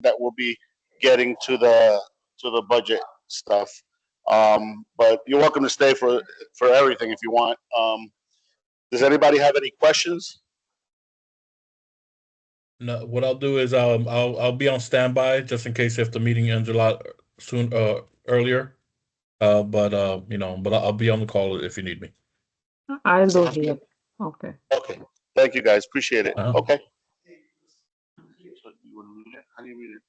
that we'll be getting to the budget stuff. But you're welcome to stay for everything if you want. Does anybody have any questions? No, what I'll do is I'll be on standby just in case if the meeting ends a lot soon earlier. But I'll be on the call if you need me. I'll do here. Okay. Okay. Thank you, guys. Appreciate it. Uh-huh. Okay. So you want to read it? How do you read it?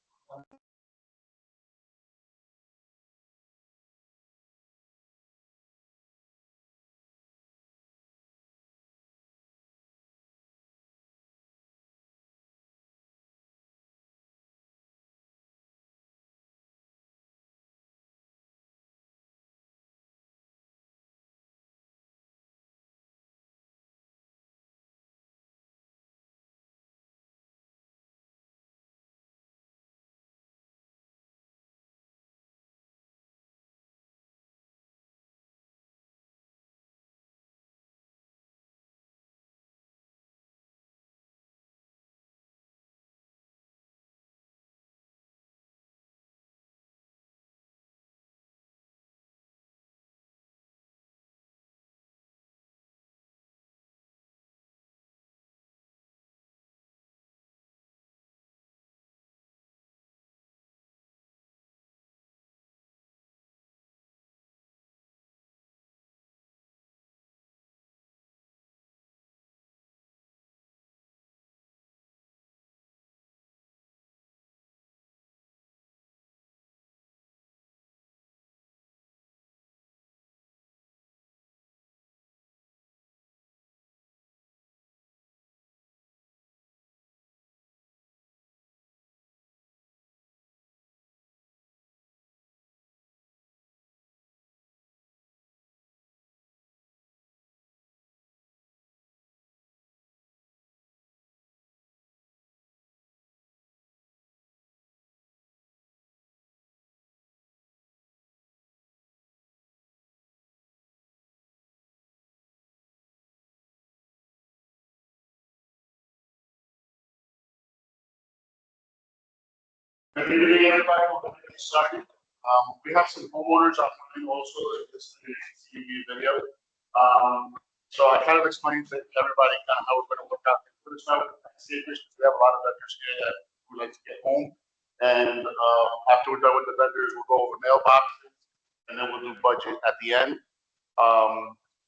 Good evening, everybody. Welcome to get started. We have some homeowners online also that listen to the TV video. So I kind of explained to everybody kind of how we're going to look out for this now. We have a lot of vendors here that would like to get home. And after we're done with the vendors, we'll go over mailboxes and then we'll do budget at the end.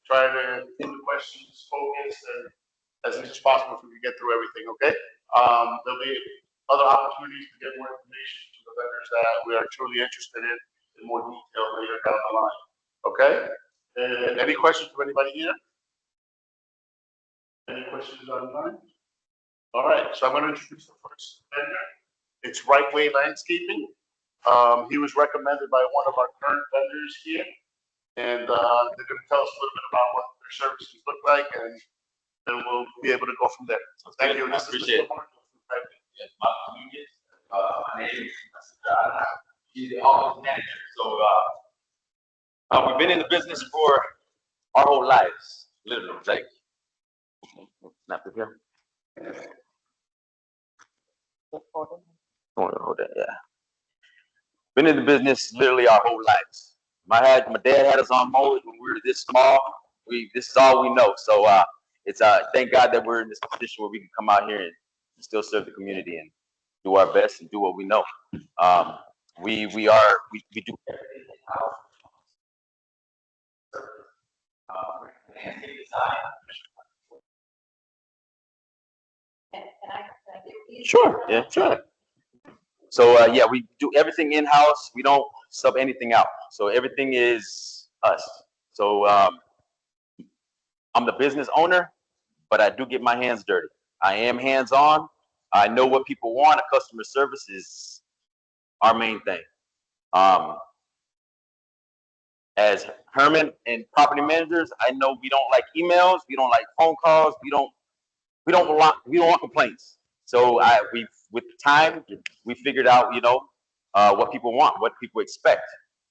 Try to keep the questions focused and as much as possible if we can get through everything, okay? There'll be other opportunities to get more information to the vendors that we are truly interested in more detail later down the line. Okay? Any questions from anybody here? Any questions online? All right, so I'm going to introduce the first vendor. It's Right Way Landscaping. He was recommended by one of our current vendors here, and they're going to tell us a little bit about what their services look like, and then we'll be able to go from there. Thank you. I appreciate it. Yes, my name is he's the office manager. So we've been in the business for our whole lives, literally. Like, not the here. Hold it, yeah. Been in the business literally our whole lives. My dad had us on mowers when we were this small. This is all we know. So it's thank God that we're in this position where we can come out here and still serve the community and do our best and do what we know. We do everything in-house. Sure. Yeah. Sure. So yeah, we do everything in-house. We don't sub anything out. So everything is us. So I'm the business owner, but I do get my hands dirty. I am hands-on. I know what people want. Customer service is our main thing. As Herman and property managers, I know we don't like emails. We don't like phone calls. We don't want complaints. So with time, we figured out, what people want, what people expect.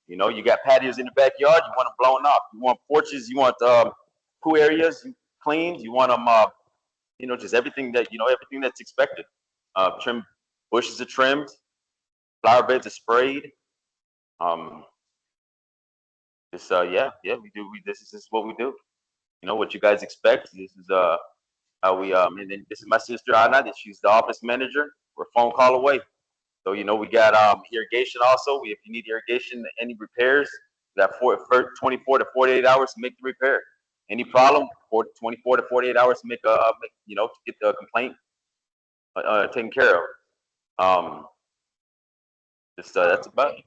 You got patios in the backyard. You want them blown up. You want porches. You want pool areas cleaned. You want them, just everything that's expected. Bushes are trimmed. flower beds are sprayed. This is what we do. You know what you guys expect. This is how we and then this is my sister Anna. She's the office manager. We're a phone call away. So you know we got irrigation also. If you need irrigation, any repairs, we got 24 to 48 hours to make the repair. Any problem, 24 to 48 hours to to get the complaint taken care of. That's about it.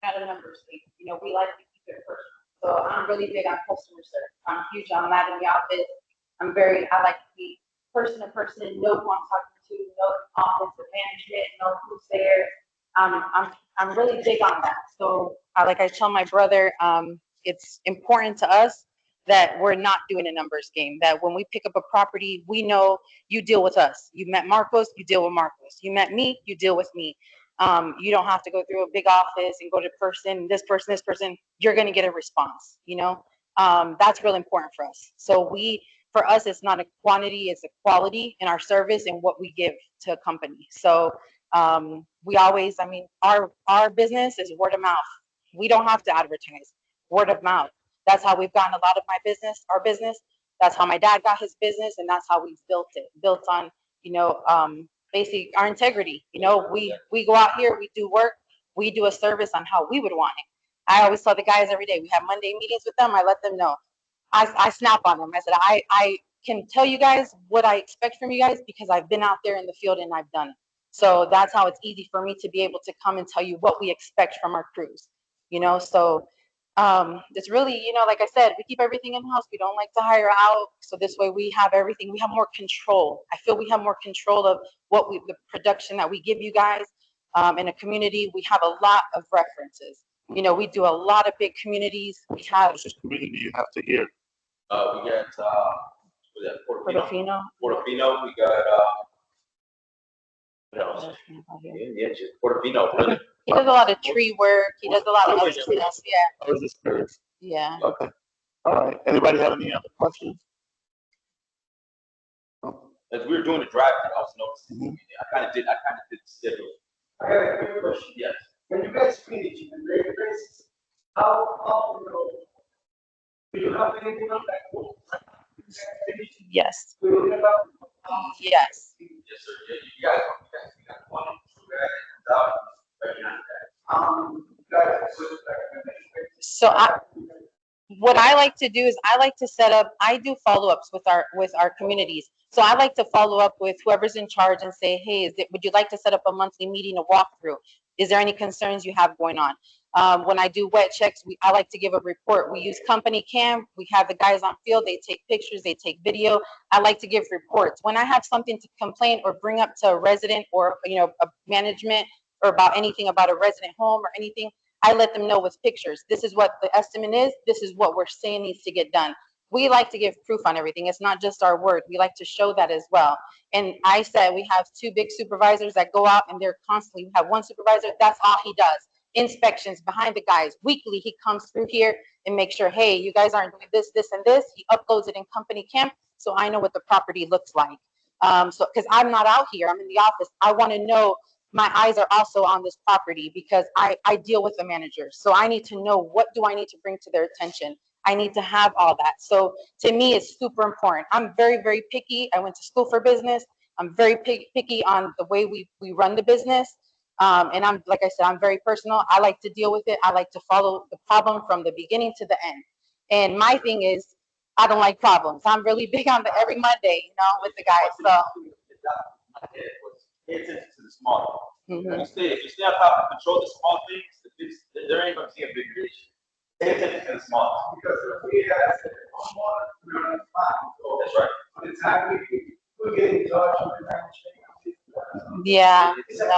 Not a numbers thing. You know, we like to keep it personal. So I'm really big on customer service. I'm huge on that in the office. I like to be person to person, know who I'm talking to, know the office, the management, know who's there. I'm really big on that. So like I tell my brother, it's important to us that we're not doing a numbers game, that when we pick up a property, we know you deal with us. You met Marcos, you deal with Marcos. You met me, you deal with me. You don't have to go through a big office and go to this person, you're going to get a response, you know? That's really important for us. So for us, it's not a quantity, it's a quality in our service and what we give to a company. So we always, our business is word of mouth. We don't have to advertise, word of mouth. That's how we've gotten a lot of our business. That's how my dad got his business, and that's how we've built it, built on, basically our integrity. You know, we go out here, we do work, we do a service on how we would want it. I always tell the guys every day, we have Monday meetings with them, I let them know. I snap on them. I said, I can tell you guys what I expect from you guys because I've been out there in the field and I've done it. So that's how it's easy for me to be able to come and tell you what we expect from our crews, so it's really, like I said, we keep everything in house. We don't like to hire out. So this way we have everything. We have more control. I feel we have more control of the production that we give you guys. In a community, we have a lot of references. We do a lot of big communities. We have. Which community you have to hear? We got Portofino. Portofino. We got what else? Yeah, just Portofino. Really. He does a lot of tree work. He does a lot of other stuff. Yeah. I was just curious. Yeah. Okay. All right. Anybody have any other questions? As we were doing the drive, I was noticing. I kind of did the schedule. I have a quick question. Yes. When you guys finish in the daily basis, how often do you have anything on that? Yes. Do you have Yes. Yes, sir. Yeah, you guys got one, two guys, So what I like to do is I do follow-ups with our communities. So I like to follow up with whoever's in charge and say, hey, would you like to set up a monthly meeting, a walkthrough? Is there any concerns you have going on? When I do wet checks, I like to give a report. We use company cam. We have the guys on field. They take pictures. They take video. I like to give reports. When I have something to complain or bring up to a resident or, a management or about anything about a resident home or anything, I let them know with pictures. This is what the estimate is. This is what we're saying needs to get done. We like to give proof on everything. It's not just our word. We like to show that as well. And I said we have 2 big supervisors that go out and they're constantly, we have one supervisor, that's all he does. Inspections behind the guys. Weekly, he comes through here and makes sure, hey, you guys aren't doing this, this, and this. He uploads it in company camp so I know what the property looks like. So because I'm not out here, I'm in the office. I want to know my eyes are also on this property because I deal with the managers. So I need to know what do I need to bring to their attention. I need to have all that. So to me, it's super important. I'm very, very picky. I went to school for business. I'm very picky on the way we run the business. And I'm, like I said, I'm very personal. I like to deal with it. I like to follow the problem from the beginning to the end. And my thing is, I don't like problems. I'm really big on every Monday, with the guys. So. Pay attention to the small things. Mm-hmm. If you stay on top and control the small things, there ain't going to be a big issue. Pay attention to the small things. Because if we have That's right. by the time we get in touch with the management. Yeah. It's No. a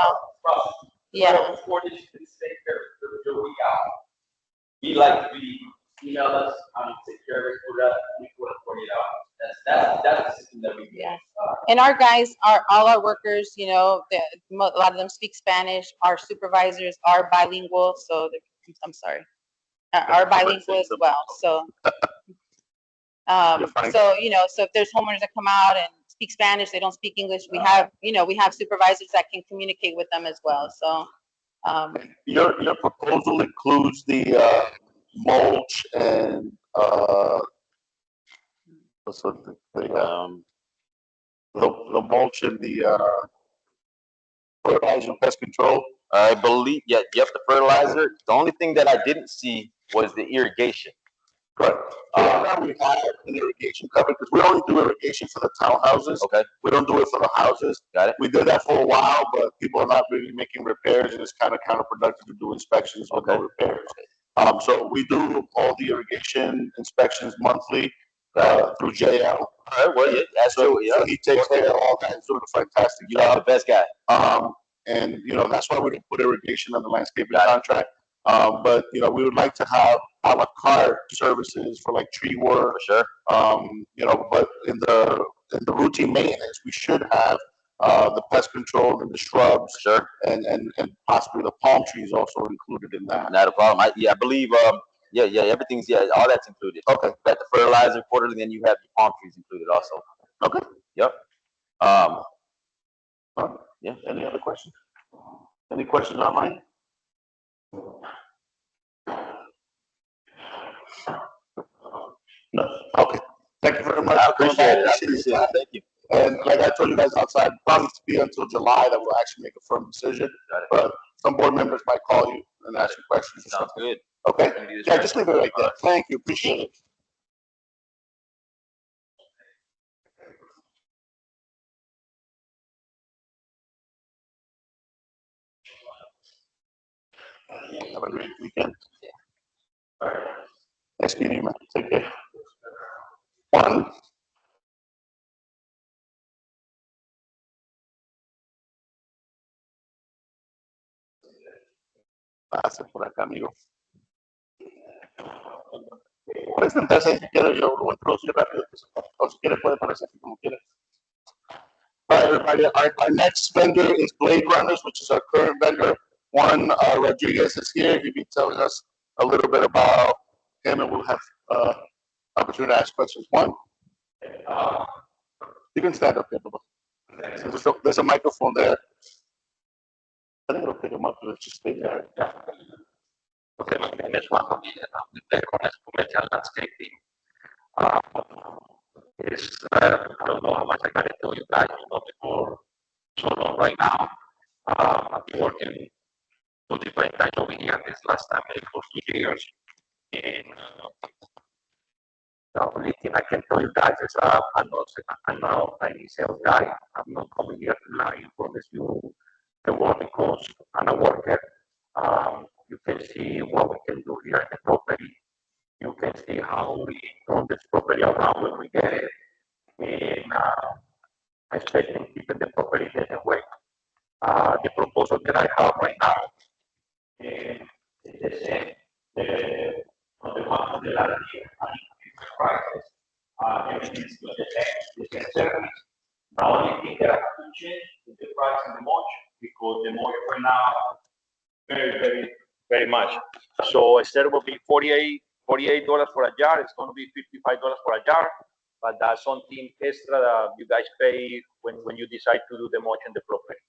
process. Yeah. Before this, you can stay care of your week out. We like to email us, take care of it for that 24 to 48 hours. That's the system that we Yeah. And our guys all our workers, a lot of them speak Spanish. Our supervisors are bilingual, so I'm sorry, are bilingual as well. So, so if there's homeowners that come out and speak Spanish, they don't speak English. We have, we have supervisors that can communicate with them as well. So, Your proposal includes the mulch and what's the mulch and the fertilizer and pest control. I believe, yeah, yep, the fertilizer. The only thing that I didn't see was the irrigation. Correct. Now we have an irrigation cover because we only do irrigation for the townhouses. Okay, We don't do it for the houses. got it. We did that for a while, but people are not really making repairs, and it's kind of counterproductive to do inspections with no repairs. So we do all the irrigation inspections monthly through JL. All right, well, yeah, that's So yeah. he takes care of all that. He's doing a fantastic You are the job. best guy. And that's why we didn't put irrigation on the landscaping contract. But we would like to have a la carte services for like tree work. For sure. But in the routine maintenance, we should have the pest control and the shrubs. For sure. And possibly the palm trees also included in that. Not a problem. I believe everything's all that's included. Okay. Got the fertilizer quarterly, then you have the palm trees included also. Okay. Yep. Yeah. Any other questions? Any questions online? No. Okay. Thank you very much. I appreciate it. Thank you. And like I told you guys outside, probably to be until July that we'll actually make a firm decision. Got it. But some board members might call you and ask you questions. Sounds good. Okay. Yeah, just leave it right there. Thank you. Appreciate it. Have a great weekend. All right. Nice meeting you, man. Take care. One. Pase por acá, amigo. Puedes sentarse ahí si quieres, yo lo voy a introducir rápido. O si quieres, puede ponerse aquí como quieras. All right, everybody. Our next vendor is Blade Runners, which is our current vendor. Juan Rodriguez is here. He'll be telling us a little bit about him, and we'll have opportunity to ask questions. Juan, you can stand up here, Bubba. There's a microphone there. I think it'll pick him up. Let's just stay there. Okay, my name is Juan Rodriguez. I'm the Decones Commercial Landscaping. I don't know how much I gotta tell you guys, before so long right now. I've been working 2 different times over here. This last time for 2 years. And the only thing I can tell you guys is I'm not any sales guy. I'm not coming here to lie and promise you the world because I'm a worker. You can see what we can do here in the property. You can see how we turn this property around when we get it. And especially keeping the property in the way. The proposal that I have right now is the same. On the one on the ladder here, prices. Everything's still the same service. The only thing that I have to change is the price and the mulch because the mulch right now very much. So instead of being $48 for a jar, it's going to be $55 for a jar. But that's something extra that you guys pay when you decide to do the mulch in the property.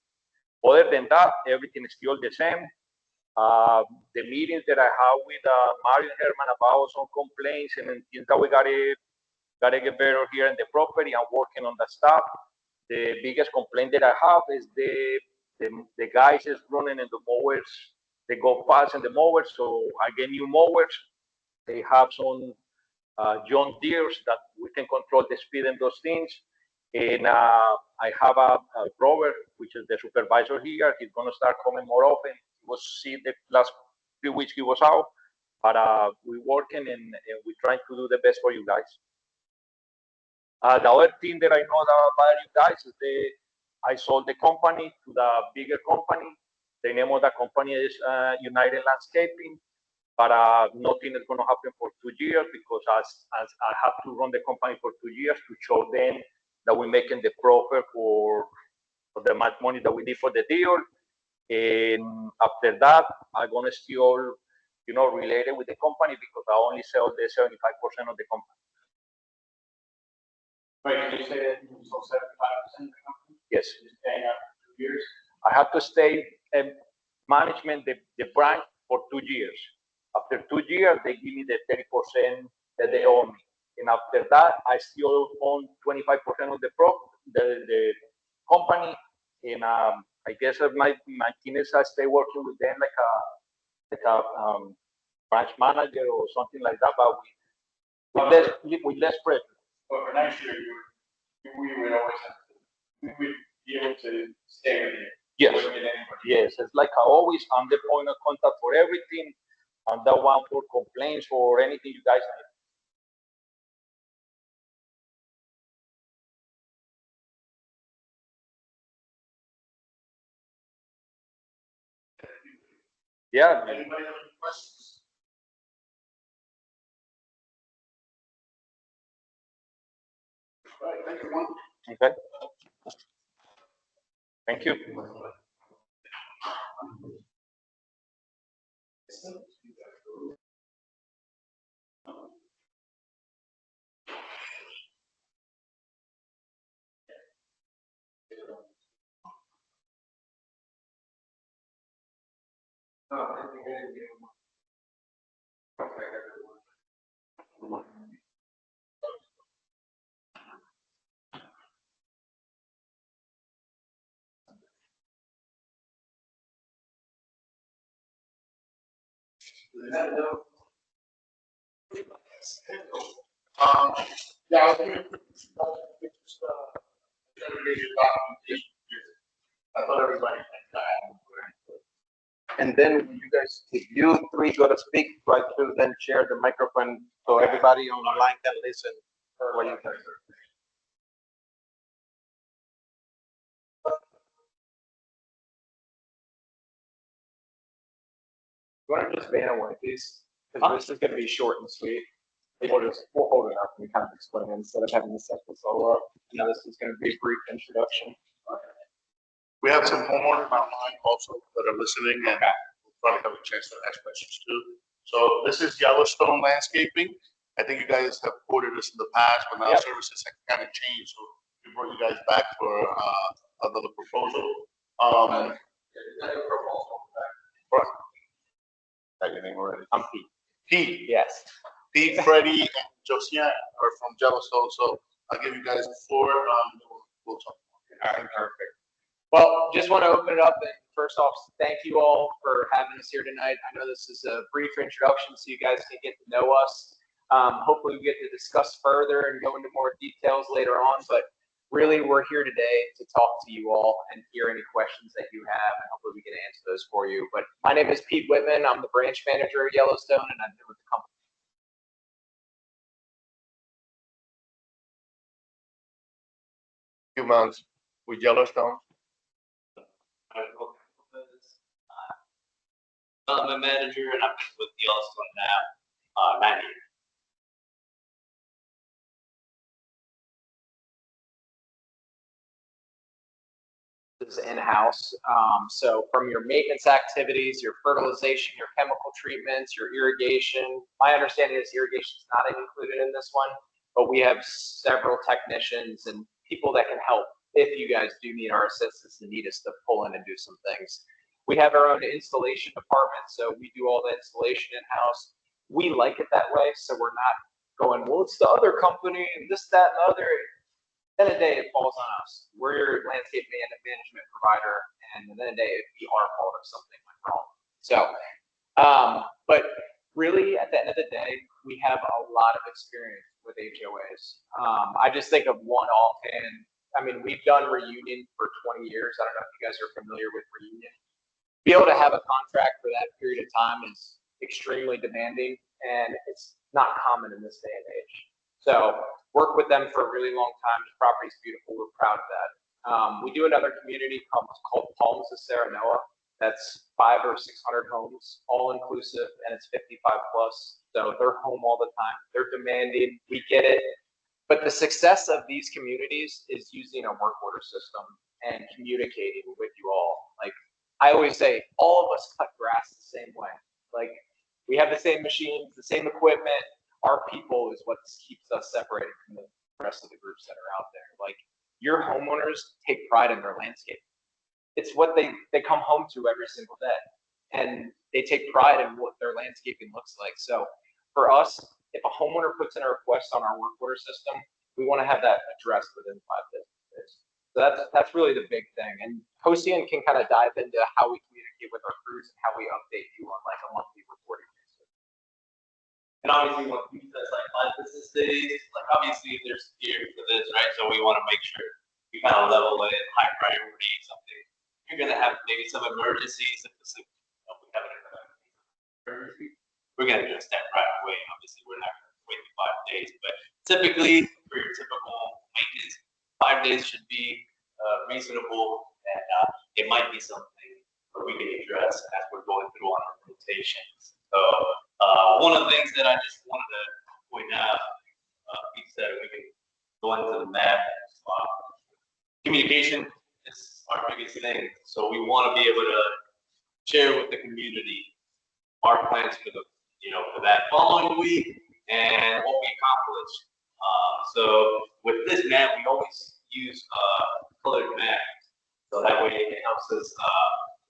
Other than that, everything is still the same. The meetings that I have with Mario and Herman about some complaints and things that we gotta get better here in the property and working on the stuff. The biggest complaint that I have is the guys is running in the mowers. They go fast in the mowers, so I get new mowers. They have some John Deere's that we can control the speed in those things. And I have a Robert, which is the supervisor here. He's going to start coming more often. He was sick the last few weeks he was out, but we're working and we're trying to do the best for you guys. The other thing that I know about you guys is I sold the company to the bigger company. The name of the company is United Landscaping, but nothing is going to happen for 2 years because as I have to run the company for 2 years to show them that we're making the profit for the much money that we did for the deal. And after that, I'm going to still, related with the company because I only sell the 75% of the company. Right, you say that you sold 75% of the company, Yes. you're staying out for 2 years? I have to stay in management the branch for 2 years. After 2 years, they give me the 30% that they owe me. And after that, I still own 25% of the company. And I guess my team is I stay working with them like a branch manager or something like that, but with less pressure. But for next year, we would always have to, we would be able to stay with you. Yes. Wouldn't get anybody. Yes, it's like I always, I'm the point of contact for everything. I'm the one for complaints or anything you guys need. Yeah, Anybody have any questions? All right, thank you, Juan. okay. Thank you. Yeah, I'll give you just, everybody documentation. I thought everybody had that. And then when you guys, if you three go to speak, try to then share the microphone so everybody on the line can listen for what you guys are. You want to just ban away these? Because this is going to be short and sweet. We'll hold it up and kind of explain it instead of having to set this all up. You know, this is going to be a brief introduction. We have some homeowners online also that are listening and we'll probably have a chance to ask questions too. So this is Yellowstone Landscaping. I think you guys have quoted us in the past, but now services have kind of changed. So we brought you guys back for another proposal. Right. Got your name already. I'm Pete. Pete. Yes. Pete, Freddie, and Josiane are from Yellowstone. So I'll give you guys the floor. We'll talk. All right, perfect. Well, just want to open it up and first off, thank you all for having us here tonight. I know this is a brief introduction so you guys can get to know us. Hopefully we get to discuss further and go into more details later on, but really we're here today to talk to you all and hear any questions that you have, and hopefully we can answer those for you. But my name is Pete Whitman. I'm the branch manager at Yellowstone, and I've been with the company. Few months with Yellowstone. Development manager, and I've been with Yellowstone now 9 years. Is in-house. So from your maintenance activities, your fertilization, your chemical treatments, your irrigation. My understanding is irrigation is not included in this one, but we have several technicians and people that can help if you guys do need our assistance and need us to pull in and do some things. We have our own installation department, so we do all the installation in-house. We like it that way, so we're not going, well, it's the other company and this, that, and the other. At the end of the day, it falls on us. We're your landscape management provider, and at the end of the day, it'd be our fault if something went wrong. So, but really, at the end of the day, we have a lot of experience with HOAs. I just think of one offhand. I mean, we've done Reunion for 20 years. I don't know if you guys are familiar with Reunion. Be able to have a contract for that period of time is extremely demanding, and it's not common in this day and age. So work with them for a really long time. The property's beautiful. We're proud of that. We do another community called Palms of Serenoa. That's 500 or 600 homes, all inclusive, and it's 55 plus. So they're home all the time. They're demanding. We get it. But the success of these communities is using a work order system and communicating with you all. Like I always say, all of us cut grass the same way. Like we have the same machines, the same equipment. Our people is what keeps us separated from rest of the groups that are out there. Like, your homeowners take pride in their landscape. It's what they come home to every single day, and they take pride in what their landscaping looks like. So for us, if a homeowner puts in a request on our work order system, we want to have that addressed within 5 business days. So that's really the big thing. And Hossein can kind of dive into how we communicate with our crews and how we update you on like a monthly reporting basis. And obviously, when we says like 5 business days, like obviously there's gear for this, right? So we want to make sure we kind of level it, high priority, something. You're gonna have maybe some emergencies. If we have an emergency, we're gonna address that right away. Obviously, we're not gonna wait 5 days, but typically for your typical maintenance, 5 days should be reasonable, and it might be something that we can address as we're going through on our rotations. So one of the things that I just wanted to point out, Pete said we can go into the map. Communication is our biggest thing, so we want to be able to share with the community our plans for the for that following week and what we accomplished. So with this map, we always use colored map, so that way it helps us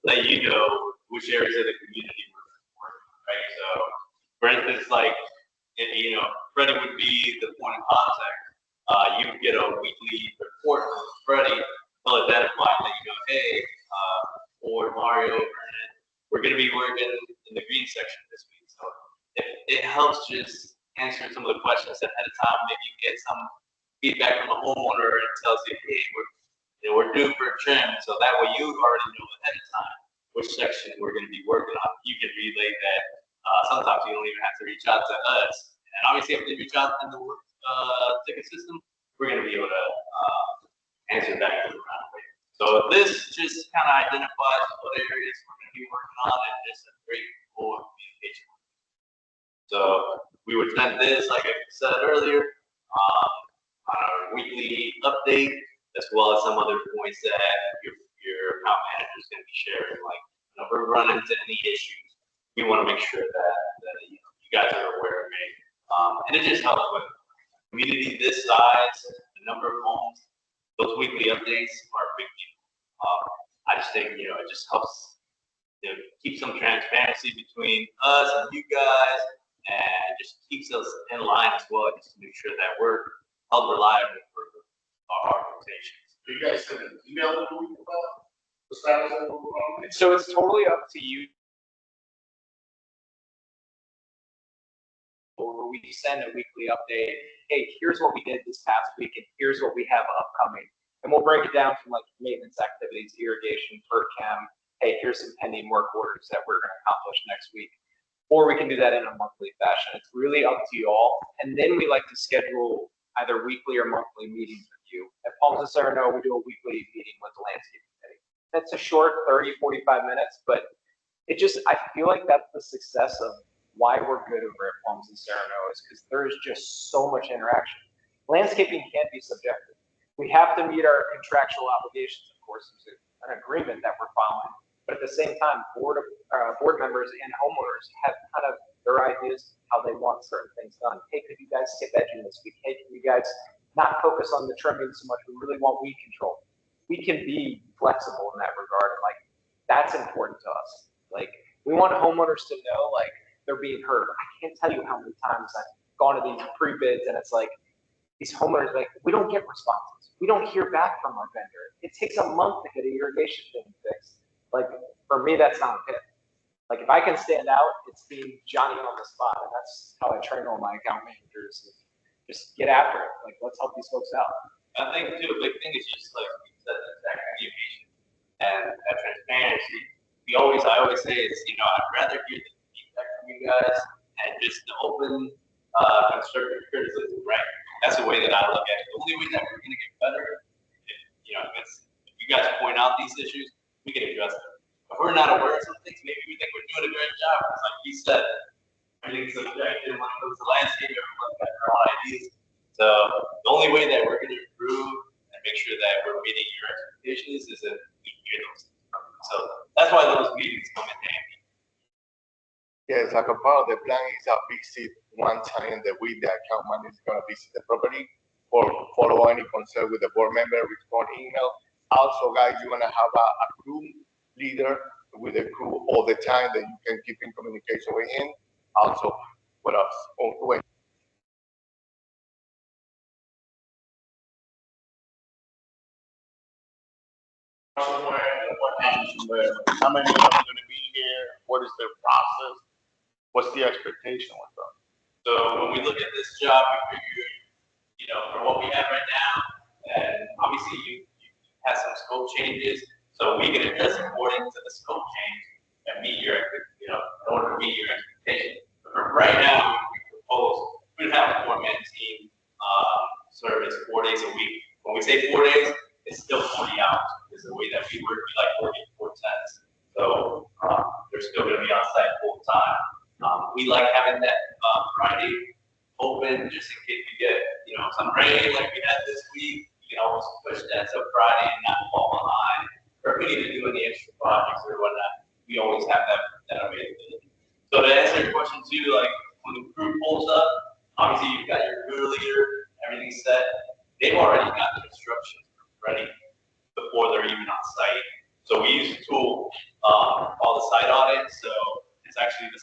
let you know which areas of the community we're working, right? So for instance, like Freddie would be the point of contact. You would get a weekly report from Freddie. He'll identify and let you know, hey, or Mario, we're going to be working in the green section this week. So it helps just answer some of the questions ahead of time. Maybe you get some feedback from the homeowner and tells you, hey, we're due for a trim. So that way you already know ahead of time which section we're going to be working on. You can relay that. Sometimes you don't even have to reach out to us. And obviously, if they reach out in the ticket system, we're going to be able to answer that right away. So this just kind of identifies what areas we're going to be working on, and just a great goal of communication. So we would send this, like I said earlier, on our weekly update, as well as some other points that your account manager is going to be sharing. Like, if we run into any issues, we want to make sure that you guys are aware of it. And it just helps with community this size, the number of homes. Those weekly updates are a big deal. I just think it just helps keep some transparency between us and you guys, and just keeps us in line as well, just to make sure that we're held reliable for our rotations. Do you guys send an email to me about the status of the program? So it's totally up to you. Or we send a weekly update. Hey, here's what we did this past week, and here's what we have upcoming. And we'll break it down from like maintenance activities, irrigation, per chem. Hey, here's some pending work orders that we're going to accomplish next week. Or we can do that in a monthly fashion. It's really up to you all. And then we like to schedule either weekly or monthly meetings with you. At Palms of Serrano, we do a weekly meeting with the landscape committee. That's a short 30, 45 minutes, but I feel like that's the success of why we're good over at Palms of Serrano, is because there's just so much interaction. Landscaping can be subjective. We have to meet our contractual obligations, of course, there's an agreement that we're following. But at the same time, board members and homeowners have kind of their ideas how they want certain things done. Hey, could you guys skip edging this week? Hey, can you guys not focus on the trimming so much? We really want weed control. We can be flexible in that regard, and like that's important to us. Like, we want homeowners to know like they're being heard. I can't tell you how many times I've gone to these pre-bids and it's like these homeowners, like, we don't get responses. We don't hear back from our vendor. It takes a month to get an irrigation thing fixed. Like, for me, that's not a hit. Like, if I can stand out, it's being Johnny on the spot. And that's how I train all my account managers. Just get after it. Like, let's help these folks out. I think too, a big thing is just like that communication and that transparency. I always say is, I'd rather hear the feedback from you guys and just the open, constructive criticism, right? That's the way that I look at it. The only way that we're going to get better, if you guys point out these issues, we can address them. If we're not aware of some things, maybe we think we're doing a great job. Because like you said, everything's subjective when it comes to landscape. Everyone's got their own ideas. So the only way that we're going to improve and make sure that we're meeting your expectations is if we hear those things from you. So that's why those meetings come in handy. Yes, like a part of the plan is a visit one time in the week the account manager is going to visit the property. or follow any concern with the board member, respond email. Also, guys, you're gonna have a crew leader with the crew all the time that you can keep in communication with him. Also, what else? Oh, wait. Somewhere, and what happens somewhere, how many of them are gonna be here, what is their process, what's the expectation with them? So when we look at this job, we figured, you know, for what we have right now, and obviously you have some scope changes, so we can adjust according to the scope change and meet your, you know, in order to meet your expectation. But for right now, we propose, we'd have a 4-man team, service 4 days a week. When we say 4 days, it's still 40 hours, is the way that we work, we like working 4 10s. So, they're still gonna be on site full time. We like having that, Friday open just in case you get, you know, some rain like we had this week. You can always push that to Friday and not fall behind. Or if we need to do any extra projects or whatnot, we always have that availability. So to answer your question too, like when the crew pulls up, obviously you've got your crew leader, everything's set. They've already got the instructions ready before they're even on site. So we use a tool called the site audit. So it's actually the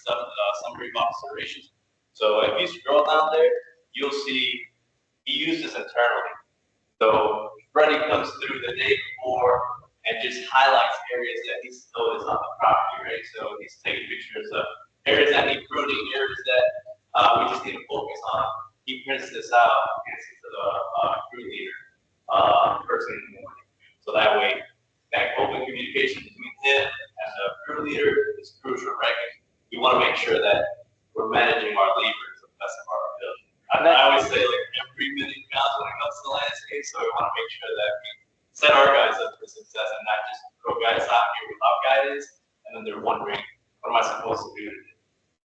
summary of observations. So if you scroll down there, you'll see he used this internally. So Freddie comes through the day before and just highlights areas that he's noticed on the property, right? So he's taking pictures of areas that need pruning, areas that we just need to focus on. He prints this out and sends it to the crew leader first thing in the morning. So that way, that open communication between him and the crew leader is crucial, right? We want to make sure that we're managing our labor to the best of our ability. I always say like every minute counts when it comes to landscape, so we want to make sure that we set our guys up for success and not just throw guys out here without guidance, and then they're wondering, what am I supposed to do today?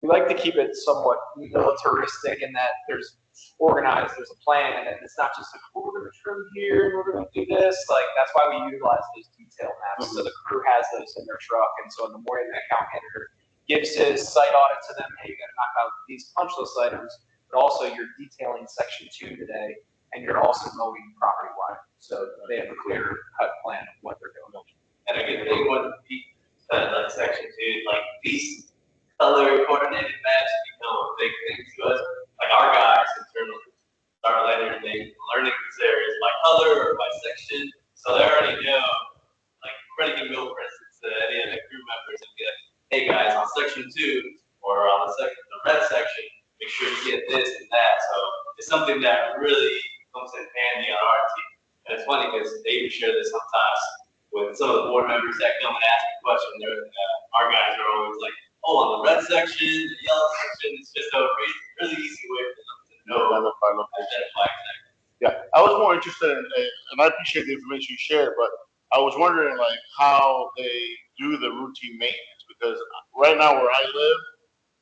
We like to keep it somewhat militaristic in that there's organized, there's a plan, and it's not just like, oh, we're gonna trim here, we're gonna do this. Like that's why we utilize those detail maps. So the crew has those in their truck, and so in the morning the account manager gives his site audit to them. Hey, you gotta knock out these punch list items, but also you're detailing section 2 today, and you're also mowing property wide. So they have a clear cut plan of what they're doing. And a good thing would be like section 2, like these color coordinated maps become a big thing to us. Like our guys internally start learning these areas by color or by section. So they already know, like Freddie can go, for instance, to any of the crew members and be like, hey guys, on section 2 or on the red section, make sure you get this and that. So it's something that really comes in handy on our team. And it's funny because they even share this sometimes with some of the board members that come and ask a question. Our guys are always like, oh, on the red section, the yellow section, it's just a really easy way for them to know. Identify exactly. Yeah, I was more interested in, and I appreciate the information you shared, but I was wondering like how they do the routine maintenance, because right now where I live,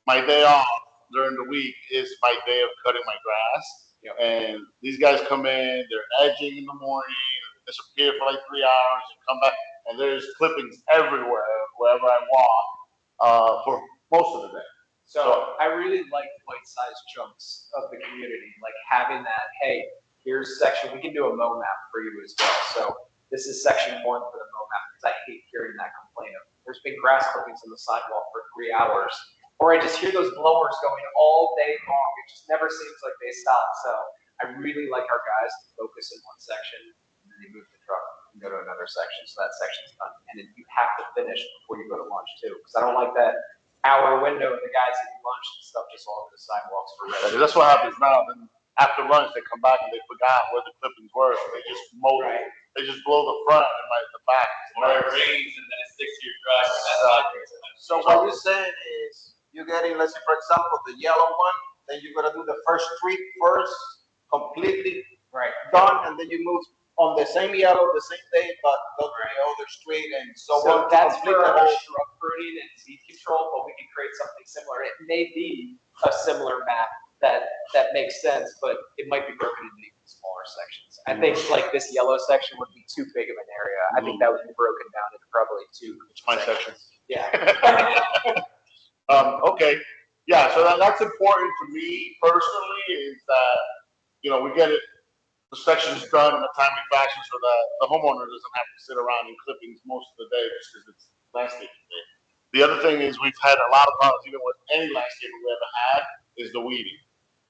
my day off during the week is my day of cutting my grass. Yep. And these guys come in, they're edging in the morning, disappear for like 3 hours, and come back, and there's clippings everywhere wherever I walk for most of the day. So I really like bite-sized chunks of the community, like having that, hey, here's section, we can do a mow map for you as well. So this is section 1 for the mow map, because I hate hearing that complaint of, there's been grass clippings on the sidewalk for 3 hours, or I just hear those blowers going all day long. It just never seems like they stop. So I really like our guys to focus in one section, and then they move the truck and go to another section, so that section's done. And then you have to finish before you go to lunch too, because I don't like that hour window and the guys eating lunch and stuff just all over the sidewalks for residents. That's what happens now. Then after lunch, they come back and they forgot where the clippings were, so they just mow. Right. They just blow the front and the back. Or it rains and then it sticks to your driveway. That's not great. So what you're saying is, you're getting, let's say, for example, the yellow one, then you're gonna do the first street first, completely done, and then you move on the same yellow, the same day, but go to the other street and so on. That's complete for the our whole- shrub pruning and seed control, but we can create something similar. It may be a similar map that makes sense, but it might be broken into even smaller sections. I think like this yellow section would be too big of an area. I think that would be broken down into probably 2. It's my section. Yeah. Okay. Yeah, so that's important to me personally, is that, we get it the section's done in a timely fashion so that the homeowner doesn't have to sit around in clippings most of the day just because it's landscaping day. The other thing is we've had a lot of problems, even with any landscaping we ever had, is the weeding.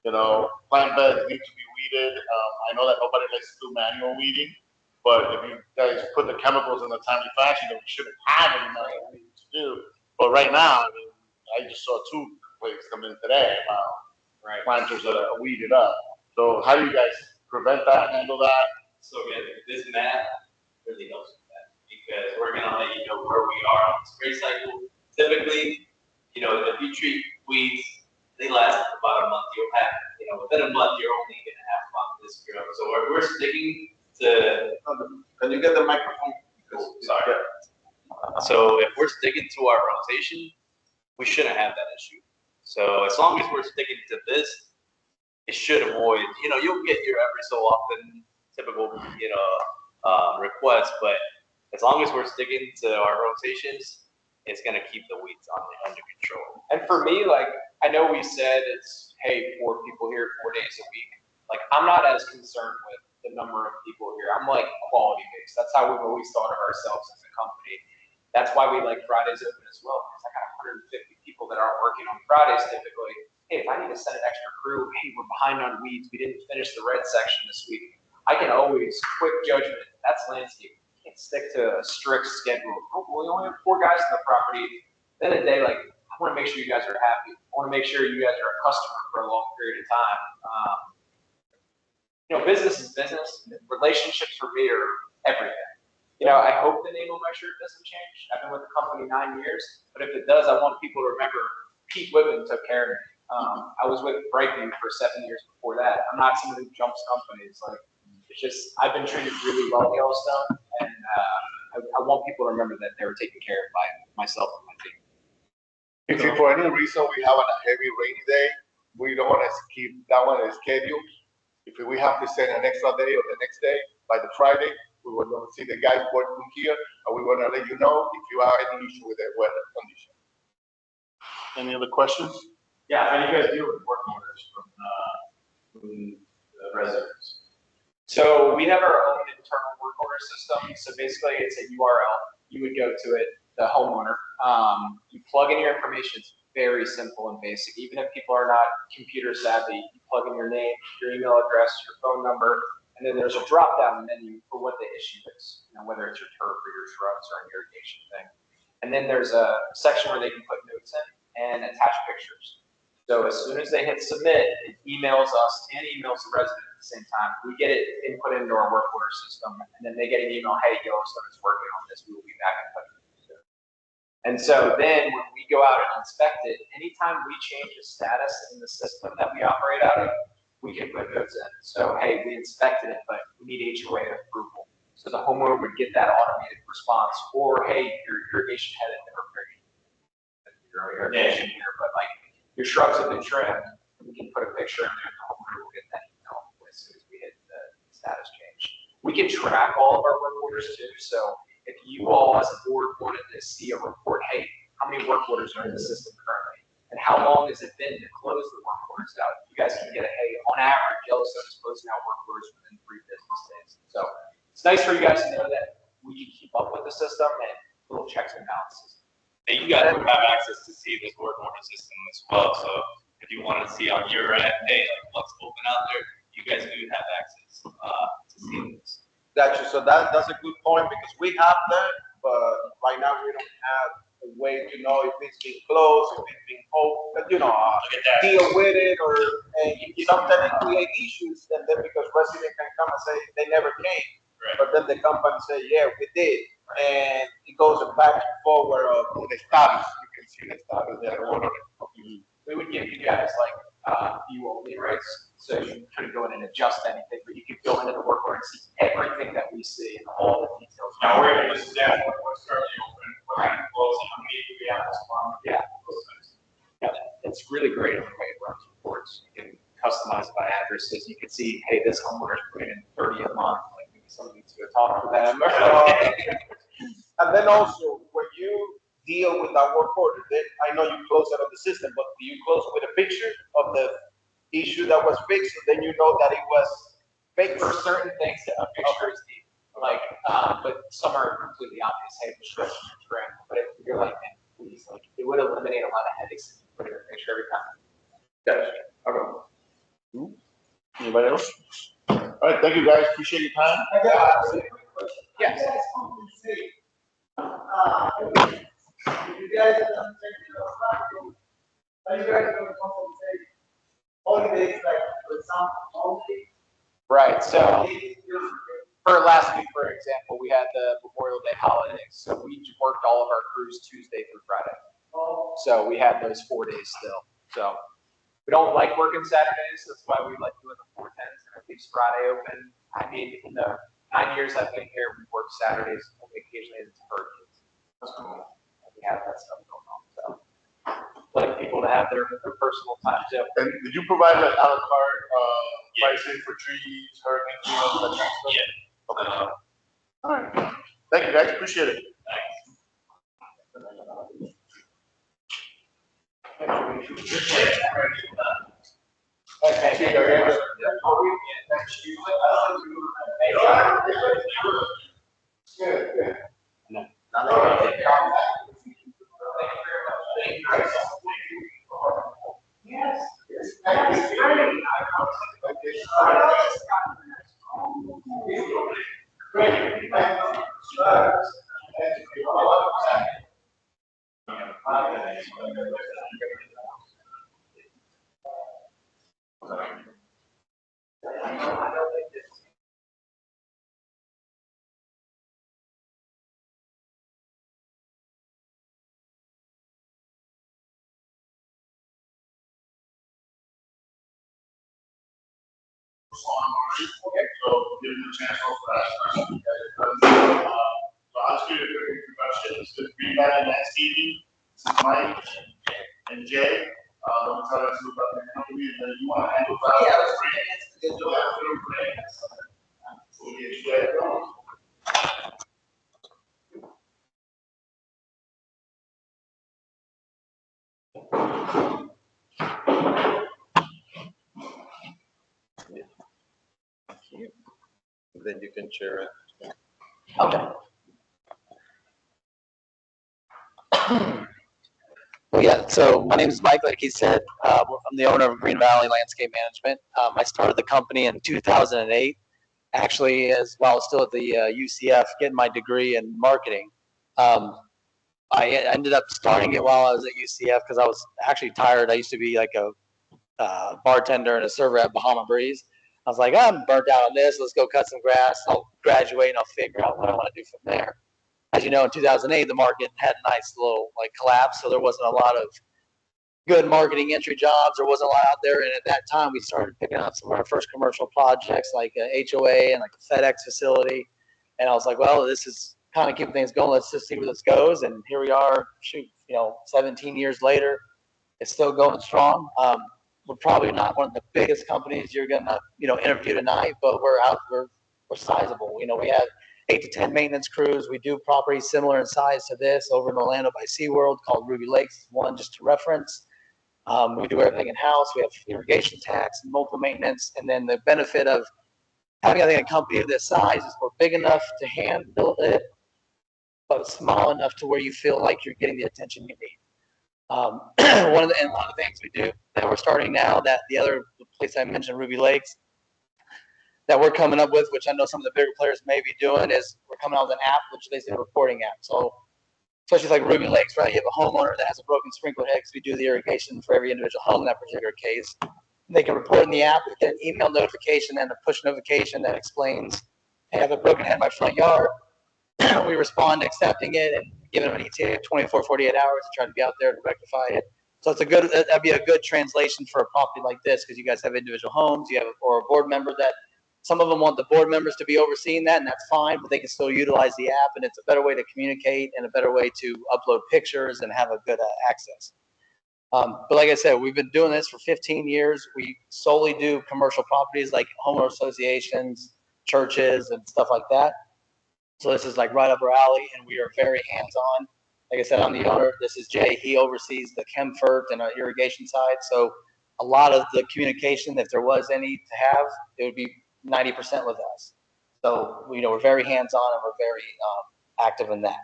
You know, plant beds need to be weeded. I know that nobody likes to do manual weeding, but if you guys put the chemicals in a timely fashion, then we shouldn't have any manual weeding to do. But right now, I mean, I just saw 2 plates come in today. Planters that are weeded up. So how do you guys prevent that, handle that? So again, this map really helps with that because we're gonna let you know where we are on the spray cycle. Typically, you know, if you treat weeds, they last about a month. You'll have, you know, within a month, you're only gonna have about this growth. So we're sticking to. Can you get the microphone? Oh, sorry. So if we're sticking to our rotation, we shouldn't have that issue. So as long as we're sticking to this, it should avoid, you know, you'll get your every so often typical, you know, requests, but as long as we're sticking to our rotations, it's gonna keep the weeds under control. And for me, like, I know we said it's, hey, 4 people here, 4 days a week. Like, I'm not as concerned with the number of people here. I'm like quality based. That's how we've always thought of ourselves as a company. That's why we like Fridays open as well. Because I got 150 people that aren't working on Fridays typically. Hey, if I need to send an extra crew, hey, we're behind on weeds. We didn't finish the red section this week. I can always quick judgment. That's landscape. You can't stick to a strict schedule. Oh, well, we only have 4 guys in the property. At the end of the day, like, I want to make sure you guys are happy. I want to make sure you guys are a customer for a long period of time. You know, business is business. Relationships for me are everything. You know, I hope the name on my shirt doesn't change. I've been with the company 9 years, but if it does, I want people to remember Pete Whitman took care of me. I was with Brightview for 7 years before that. I'm not someone who jumps companies. Like, it's just, I've been treated really well at Yellowstone, and I want people to remember that they were taken care of by myself and my team. If for any reason we have a heavy rainy day, we don't want to keep that one in schedule. If we have to send an extra day or the next day, by the Friday, we will not see the guys working here, and we want to let you know if you have any issue with the weather condition. Any other questions? Yeah, how do you guys deal with work orders from the residents? So we have our own internal work order system. So basically it's a URL. You would go to it, the homeowner. You plug in your information. It's very simple and basic. Even if people are not computer savvy, you plug in your name, your email address, your phone number, and then there's a drop-down menu for what the issue is, you know, whether it's your turf or your shrubs or an irrigation thing. And then there's a section where they can put notes in and attach pictures. So as soon as they hit submit, it emails us and emails the resident at the same time. We get it input into our work order system, and then they get an email, hey, Yellowstone is working on this. We will be back in touch with you soon. And so then when we go out and inspect it, anytime we change a status in the system that we operate out of, we can put notes in. So, hey, we inspected it, but we need HOA approval. So the homeowner would get that automated response, or hey, your irrigation had it never your irrigation here, but like your shrubs have been trimmed, we can put a picture in there and the homeowner will get that email as soon as we hit the status change. We can track all of our work orders too. So if you all as a board wanted to see a report, hey, how many work orders are in the system currently? And how long has it been to close the work orders out? You guys can get a, hey, on average, Yellowstone is closing out work orders within 3 business days. So it's nice for you guys to know that we can keep up with the system and little checks and balances. And you guys would have access to see this work order system as well. So if you want to see on your end, hey, like what's open out there, you guys do have access to see this. Gotcha. So that's a good point because we have that, but right now we don't have a way to know if it's been closed, if it's been open, you know, deal with it, or sometimes it create issues, and then because residents can come and say they never came, right. But then the company say, yeah, we did, and it goes back and forward of the status. You can see the status there. We would give you guys like view only rights, so you couldn't go in and adjust anything, but you could go into the work order and see everything that we see and all the details. Now we're going to just down what's currently open, we're going to close, how many do we have this month? Yeah. Yeah, it's really great in the way it runs reports. You can customize it by addresses. You can see, hey, this homeowner's putting in 30 a month. Like maybe somebody needs to go talk to them. And then also, when you deal with that work order, then I know you close it on the system, but do you close with a picture of the issue that was fixed, so then you know that it was for certain things, a picture is needed. Like, but some are completely obvious. Hey, the strip brand. But if you're like, man, please, like, it would eliminate a lot of headaches if you put it in a picture every time. Gotcha. Okay. Anybody else? All right, thank you guys. Appreciate your time. Yes. If you guys are done taking your time, are you guys going to compensate holidays, like, for example, holidays? Right. So for last week, for example, we had the Memorial Day holiday. So we worked all of our crews Tuesday through Friday. So we had those 4 days still. So we don't like working Saturdays. That's why we like doing the 410s and at least Friday open. I mean, in the 9 years I've been here, we work Saturdays occasionally as hurricanes. That's cool. We have that stuff going on. So like people to have their personal time too. And did you provide like a la carte pricing for trees, hurricane deals, that kind of stuff? Yeah. Okay. All right. Thank you guys. Appreciate it. So give them a chance to ask questions. So I'll just give you a quick introduction. This is Greenback and Landscaping. This is Mike and Jay. Let me tell you about the company, and then you want to handle that. Yeah, let's bring it. We'll get you that going. Then you can share it. Okay. Well, yeah, so my name is Mike, like he said. I'm the owner of Green Valley Landscape Management. I started the company in 2008, actually, as while I was still at the UCF getting my degree in marketing. I ended up starting it while I was at UCF because I was actually tired. I used to be like a bartender and a server at Bahama Breeze. I was like, I'm burnt out on this. Let's go cut some grass. I'll graduate and I'll figure out what I want to do from there. As you know, in 2008, the market had a nice little like collapse, so there wasn't a lot of good marketing entry jobs. There wasn't a lot out there, and at that time, we started picking up some of our first commercial projects, like a HOA and like a FedEx facility. And I was like, well, this is kind of keeping things going. Let's just see where this goes. And here we are. Shoot, 17 years later, it's still going strong. We're probably not one of the biggest companies you're gonna interview tonight, but we're sizable. We have 8 to 10 maintenance crews. We do properties similar in size to this over in Orlando by SeaWorld called Ruby Lakes, one just to reference. We do everything in-house. We have irrigation tanks and multiple maintenance. And then the benefit of having, I think, a company of this size is we're big enough to handle it, but small enough to where you feel like you're getting the attention you need. One of the things we do that we're starting now, that the other place I mentioned, Ruby Lakes, that we're coming up with, which I know some of the bigger players may be doing, is we're coming out with an app, which is basically a reporting app. So especially like Ruby Lakes, right? You have a homeowner that has a broken sprinkler head because we do the irrigation for every individual home in that particular case. They can report in the app, we get an email notification and a push notification that explains, hey, I have a broken head in my front yard. We respond accepting it and giving them an ETA of 24, 48 hours to try to be out there to rectify it. So that'd be a good translation for a property like this because you guys have individual homes, or a board member that some of them want the board members to be overseeing that, and that's fine, but they can still utilize the app, and it's a better way to communicate and a better way to upload pictures and have a good access. But like I said, we've been doing this for 15 years. We solely do commercial properties like homeowner associations, churches, and stuff like that. So this is like right up our alley, and we are very hands-on. Like I said, I'm the owner. This is Jay. He oversees the ChemFert and our irrigation side. So a lot of the communication, if there was any to have, it would be 90% with us. So, we're very hands-on and we're very active in that.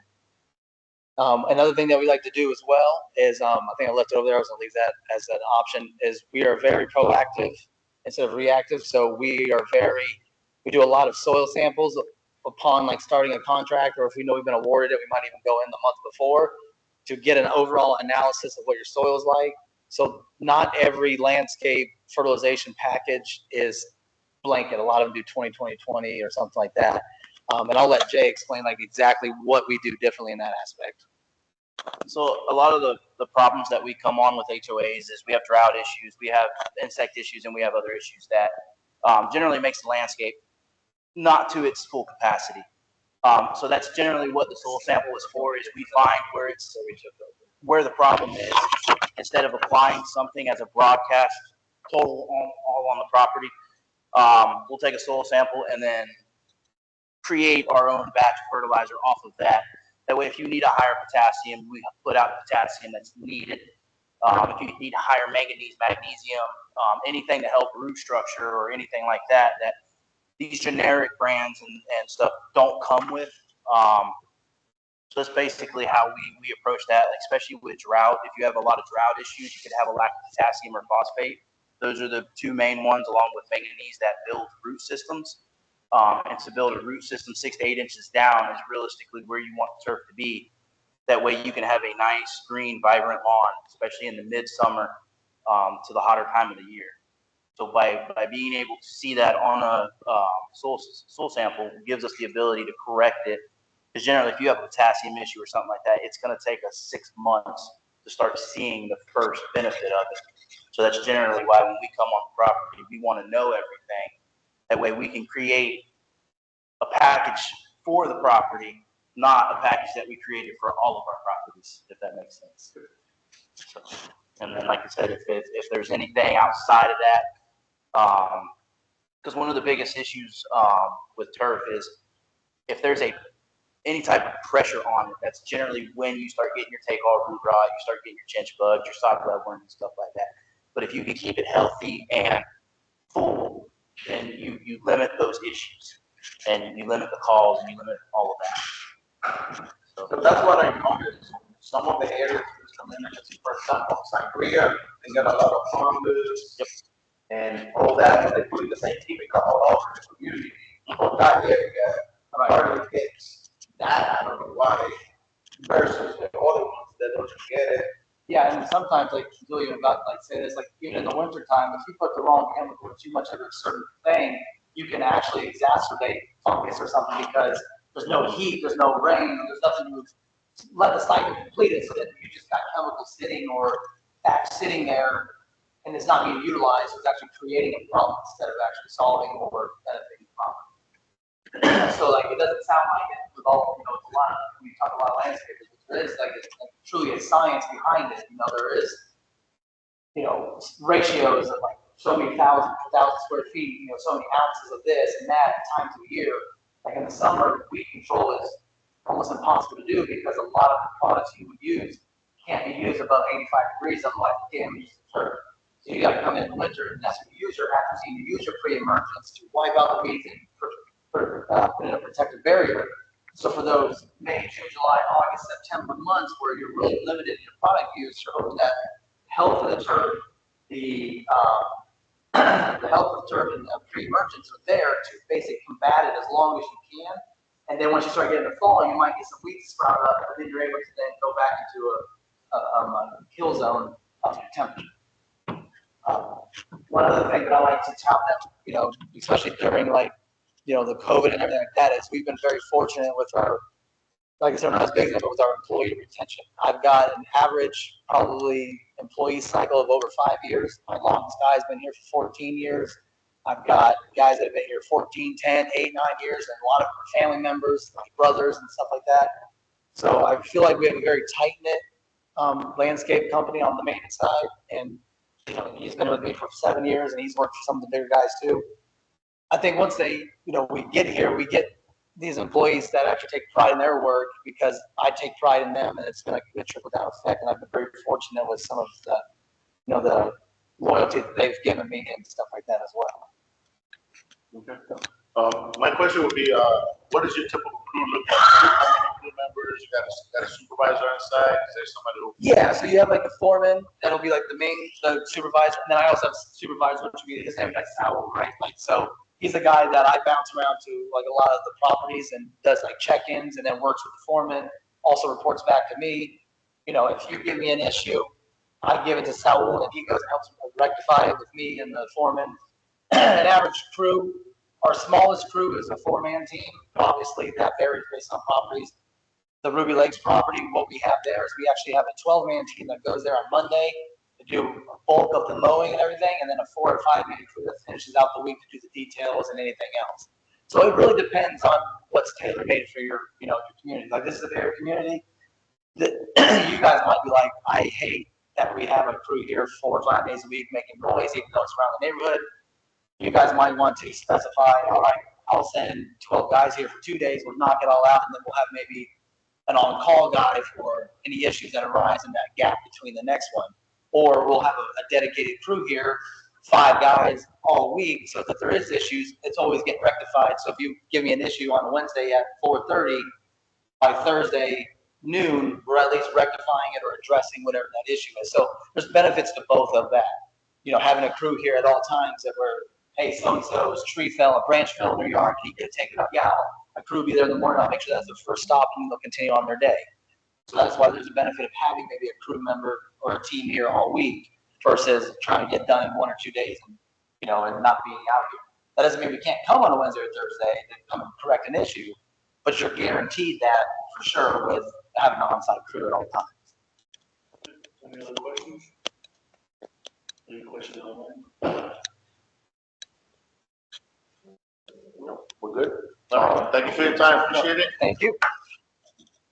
Another thing that we like to do as well is, I think I left it over there, I was gonna leave that as an option, is we are very proactive instead of reactive. So we do a lot of soil samples upon like starting a contract, or if we know we've been awarded it, we might even go in the month before to get an overall analysis of what your soil is like. So not every landscape fertilization package is blanket. A lot of them do 20-20-20 or something like that. And I'll let Jay explain like exactly what we do differently in that aspect. So a lot of the problems that we come on with HOAs is we have drought issues, we have insect issues, and we have other issues that generally makes the landscape not to its full capacity. So that's generally what the soil sample is for, is we find where the problem is, instead of applying something as a broadcast total all on the property. We'll take a soil sample and then create our own batch fertilizer off of that. That way, if you need a higher potassium, we put out the potassium that's needed. If you need higher manganese, magnesium, anything to help root structure or anything like that, that these generic brands and stuff don't come with. So that's basically how we approach that, especially with drought. If you have a lot of drought issues, you could have a lack of potassium or phosphate. Those are the two main ones, along with manganese, that build root systems. And to build a root system 6 to 8 inches down is realistically where you want the turf to be. That way you can have a nice, green, vibrant lawn, especially in the midsummer to the hotter time of the year. So by being able to see that on a soil sample gives us the ability to correct it. Because generally, if you have a potassium issue or something like that, it's going to take us 6 months to start seeing the first benefit of it. So that's generally why when we come on the property, we want to know everything. That way we can create a package for the property, not a package that we created for all of our properties, if that makes sense. So, and then, like I said, if there's anything outside of that, because one of the biggest issues with turf is if there's any type of pressure on it, that's generally when you start getting your take-all root rot, you start getting your chinch bugs, your sock bloodworm, and stuff like that. But if you can keep it healthy and full, then you limit those issues, and you limit the calls, and you limit all of that. So that's what I noticed. Some of the areas with communities, for example, Sangria, they got a lot of fungus and all that, but they put the same chemical all over the community. But that area hardly gets that, I don't know why, versus the other ones that don't get it. Yeah, and sometimes, like Julian about like say this, like even in the wintertime, if you put the wrong chemical or too much of a certain thing, you can actually exacerbate fungus or something, because there's no heat, there's no rain, there's nothing to let the cycle complete it, so that you just got chemicals sitting or back sitting there and it's not being utilized. It's actually creating a problem instead of actually solving or benefiting the problem. So like it doesn't sound like it with all, it's a lot of, we talk a lot of landscapers, but there is like truly a science behind it. There is, ratios of like so many thousand square feet, so many ounces of this and that times a year. Like in the summer, weed control is almost impossible to do because a lot of the products you would use can't be used above 85 degrees, otherwise it damages the turf. So you got to come in the winter, and that's when you use your atrazine, you use your pre-emergence to wipe out the weeds and put in a protective barrier. So for those May, June, July, August, September months where you're really limited in your product use, you're hoping that health of the turf, the health of the turf and the pre-emergence are there to basically combat it as long as you can. And then once you start getting the fall, you might get some weeds sprout up, and then you're able to then go back into a kill zone of your temperature. One other thing that I like to tout that, especially during the COVID and everything like that, is we've been very fortunate with our, like I said, we're not as big, but with our employee retention. I've got an average probably employee cycle of over 5 years. My longest guy's been here for 14 years. I've got guys that have been here 14, 10, 8, 9 years, and a lot of them are family members, like brothers and stuff like that. So I feel like we have a very tight-knit landscape company on the maintenance side, and he's been with me for 7 years, and he's worked for some of the bigger guys too. I think once we get here, we get these employees that actually take pride in their work, because I take pride in them, and it's been a trickle down effect. And I've been very fortunate with some of the loyalty that they've given me and stuff like that as well. Okay. My question would be, what does your typical crew look like? How many crew members? You got a supervisor on site? Is there somebody who? Yeah, so you have like the foreman, that'll be like the supervisor, and then I also have supervisor, which would be his name, like Sal, right? Like, so he's the guy that I bounce around to like a lot of the properties and does like check-ins and then works with the foreman, also reports back to me. You know, if you give me an issue, I give it to Saul and he goes and helps rectify it with me and the foreman. An average crew, our smallest crew is a 4-man team. Obviously, that varies based on properties. The Ruby Lakes property, what we have there is we actually have a 12-man team that goes there on Monday to do a bulk of the mowing and everything, and then a 4 or 5-man crew that finishes out the week to do the details and anything else. So it really depends on what's tailor-made for your, you know, your community. Like this is a bigger community. That you guys might be like, I hate that we have a crew here 4 or 5 days a week making noise, even though it's around the neighborhood. You guys might want to specify, all right, I'll send 12 guys here for 2 days, we'll knock it all out, and then we'll have maybe an on-call guy for any issues that arise in that gap between the next one. Or we'll have a dedicated crew here, 5 guys all week, so that if there is issues, it's always getting rectified. So if you give me an issue on Wednesday at 4:30, by Thursday noon, we're at least rectifying it or addressing whatever that issue is. So there's benefits to both of that. You know, having a crew here at all times that we're, hey, so-and-so's tree fell, a branch fell in their yard, can you get taken up? Yeah, a crew will be there in the morning, I'll make sure that's the first stop and they'll continue on their day. So that's why there's a benefit of having maybe a crew member or a team here all week versus trying to get done in 1 or 2 days and, you know, and not being out here. That doesn't mean we can't come on a Wednesday or Thursday and come and correct an issue, but you're guaranteed that for sure with having an on-site crew at all times. Any other questions? Any questions online? No, we're good. Thank you for your time. Appreciate it. Thank you.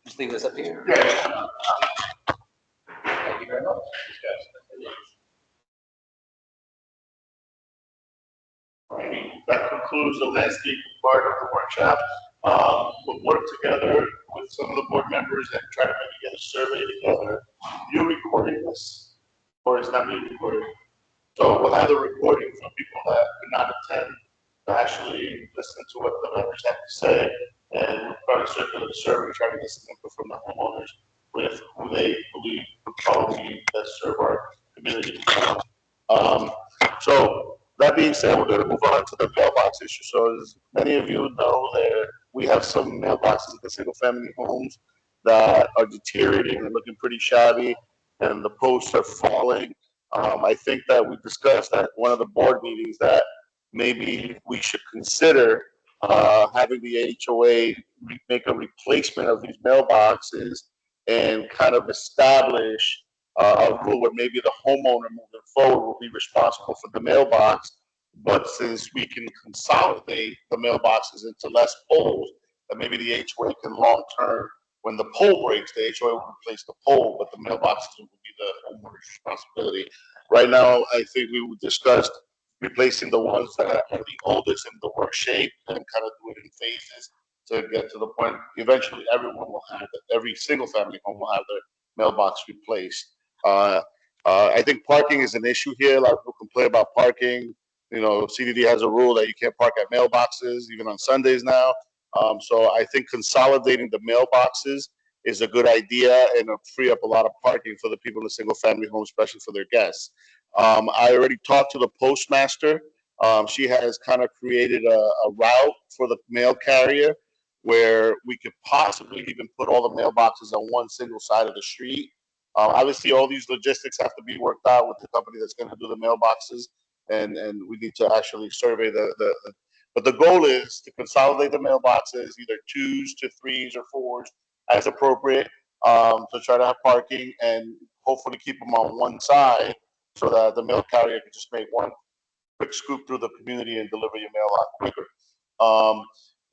Just leave this up here. Yeah. Thank you very much. That concludes the landscape part of the workshop. We'll work together with some of the board members and try to maybe get a survey together. You recording this, or is not being recorded? So we'll have the recording from people that could not attend to actually listen to what the members have to say, and we'll probably circulate the survey, try to get some input from the homeowners with who they believe would probably best serve our community. So that being said, we're going to move on to the mailbox issue. So as many of you know, we have some mailboxes in the single-family homes that are deteriorating and looking pretty shabby, and the posts are falling. I think that we discussed at one of the board meetings that maybe we should consider having the HOA make a replacement of these mailboxes and kind of establish a rule where maybe the homeowner moving forward will be responsible for the mailbox. But since we can consolidate the mailboxes into less poles, that maybe the HOA can long term, when the pole breaks, the HOA will replace the pole, but the mailboxes will be the homeowner's responsibility. Right now, I think we discussed replacing the ones that are the oldest in the worst shape and kind of do it in phases to get to the point. Eventually, everyone will have it. Every single family home will have their mailbox replaced. I think parking is an issue here. A lot of people complain about parking. You know, CDD has a rule that you can't park at mailboxes, even on Sundays now. So I think consolidating the mailboxes is a good idea and it'll free up a lot of parking for the people in the single family home, especially for their guests. I already talked to the postmaster. She has kind of created a route for the mail carrier where we could possibly even put all the mailboxes on one single side of the street. Obviously, all these logistics have to be worked out with the company that's going to do the mailboxes, and we need to actually survey but the goal is to consolidate the mailboxes, either 2s to 3s or 4s as appropriate, to try to have parking and hopefully keep them on one side so that the mail carrier can just make one quick scoop through the community and deliver your mail a lot quicker.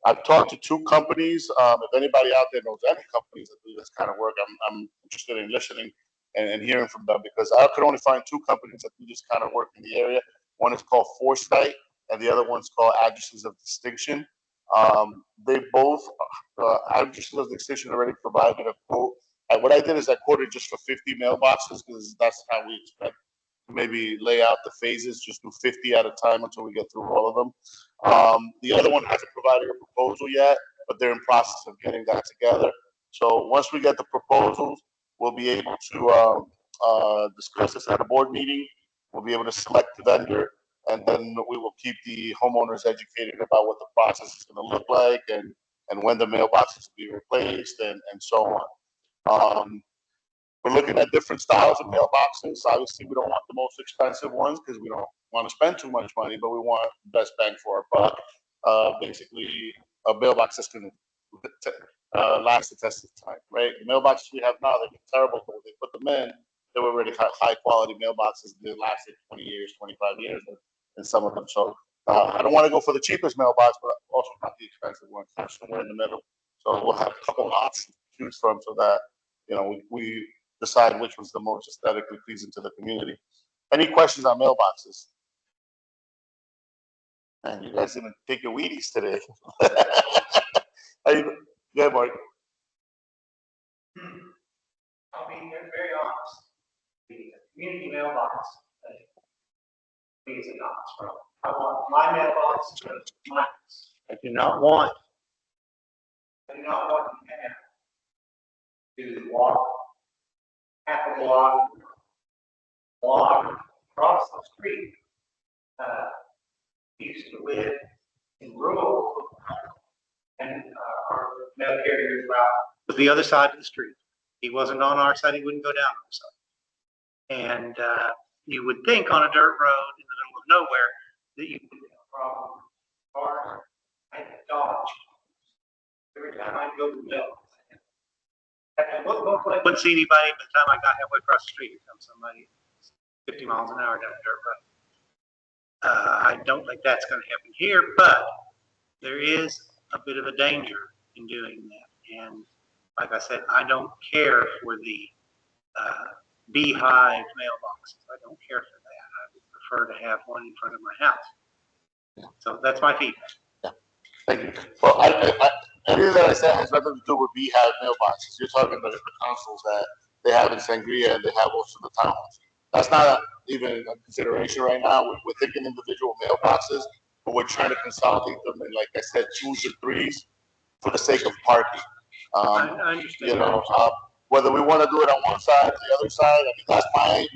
I've talked to 2 companies. If anybody out there knows any companies that do this kind of work, I'm interested in listening and hearing from them, because I could only find 2 companies that do this kind of work in the area. One is called Foresight, and the other one's called Addresses of Distinction. They both, Addresses of Distinction already provided a quote. And what I did is I quoted just for 50 mailboxes, because that's how we expect maybe lay out the phases, just do 50 at a time until we get through all of them. The other one hasn't provided a proposal yet, but they're in process of getting that together. So once we get the proposals, we'll be able to discuss this at a board meeting. We'll be able to select the vendor, and then we will keep the homeowners educated about what the process is going to look like and when the mailboxes will be replaced and so on. We're looking at different styles of mailboxes. Obviously, we don't want the most expensive ones because we don't want to spend too much money, but we want the best bang for our buck. Basically, a mailbox that's going to last the test of time, right? The mailboxes we have now, they're terrible, but when they put them in, they were already high quality mailboxes. They lasted 20 years, 25 years in some of them. So I don't want to go for the cheapest mailbox, but also not the expensive one. Somewhere in the middle. So we'll have a couple options to choose from so that, we decide which was the most aesthetically pleasing to the community. Any questions on mailboxes? Man, you guys didn't take your Wheaties today. Yeah, Mark. I'll be very honest. The community mailbox, is an honest problem. I want my mailbox to be mine. I do not want I do not want to walk half a block across the street. Used to live in rural, and our mail carrier route was the other side of the street. He wasn't on our side; he wouldn't go down our side. And you would think on a dirt road in the middle of nowhere that you would have a problem. Or I had to dodge every time I'd go to the mill. I wouldn't see anybody. By the time I got halfway across the street, here comes somebody 50 miles an hour down a dirt road. I don't think that's going to happen here, but there is a bit of a danger in doing that. And like I said, I don't care for the beehive mailboxes. I don't care for that. I would prefer to have one in front of my house. So that's my feedback. Yeah. Thank you. Well, everything that I said has nothing to do with beehive mailboxes. You're talking about the consoles that they have in Sangria and they have most of the townhomes. That's not even a consideration right now. We're thinking individual mailboxes, but we're trying to consolidate them in, like I said, 2s or 3s for the sake of parking. I understand. Whether we want to do it on one side or the other side, I mean, that's my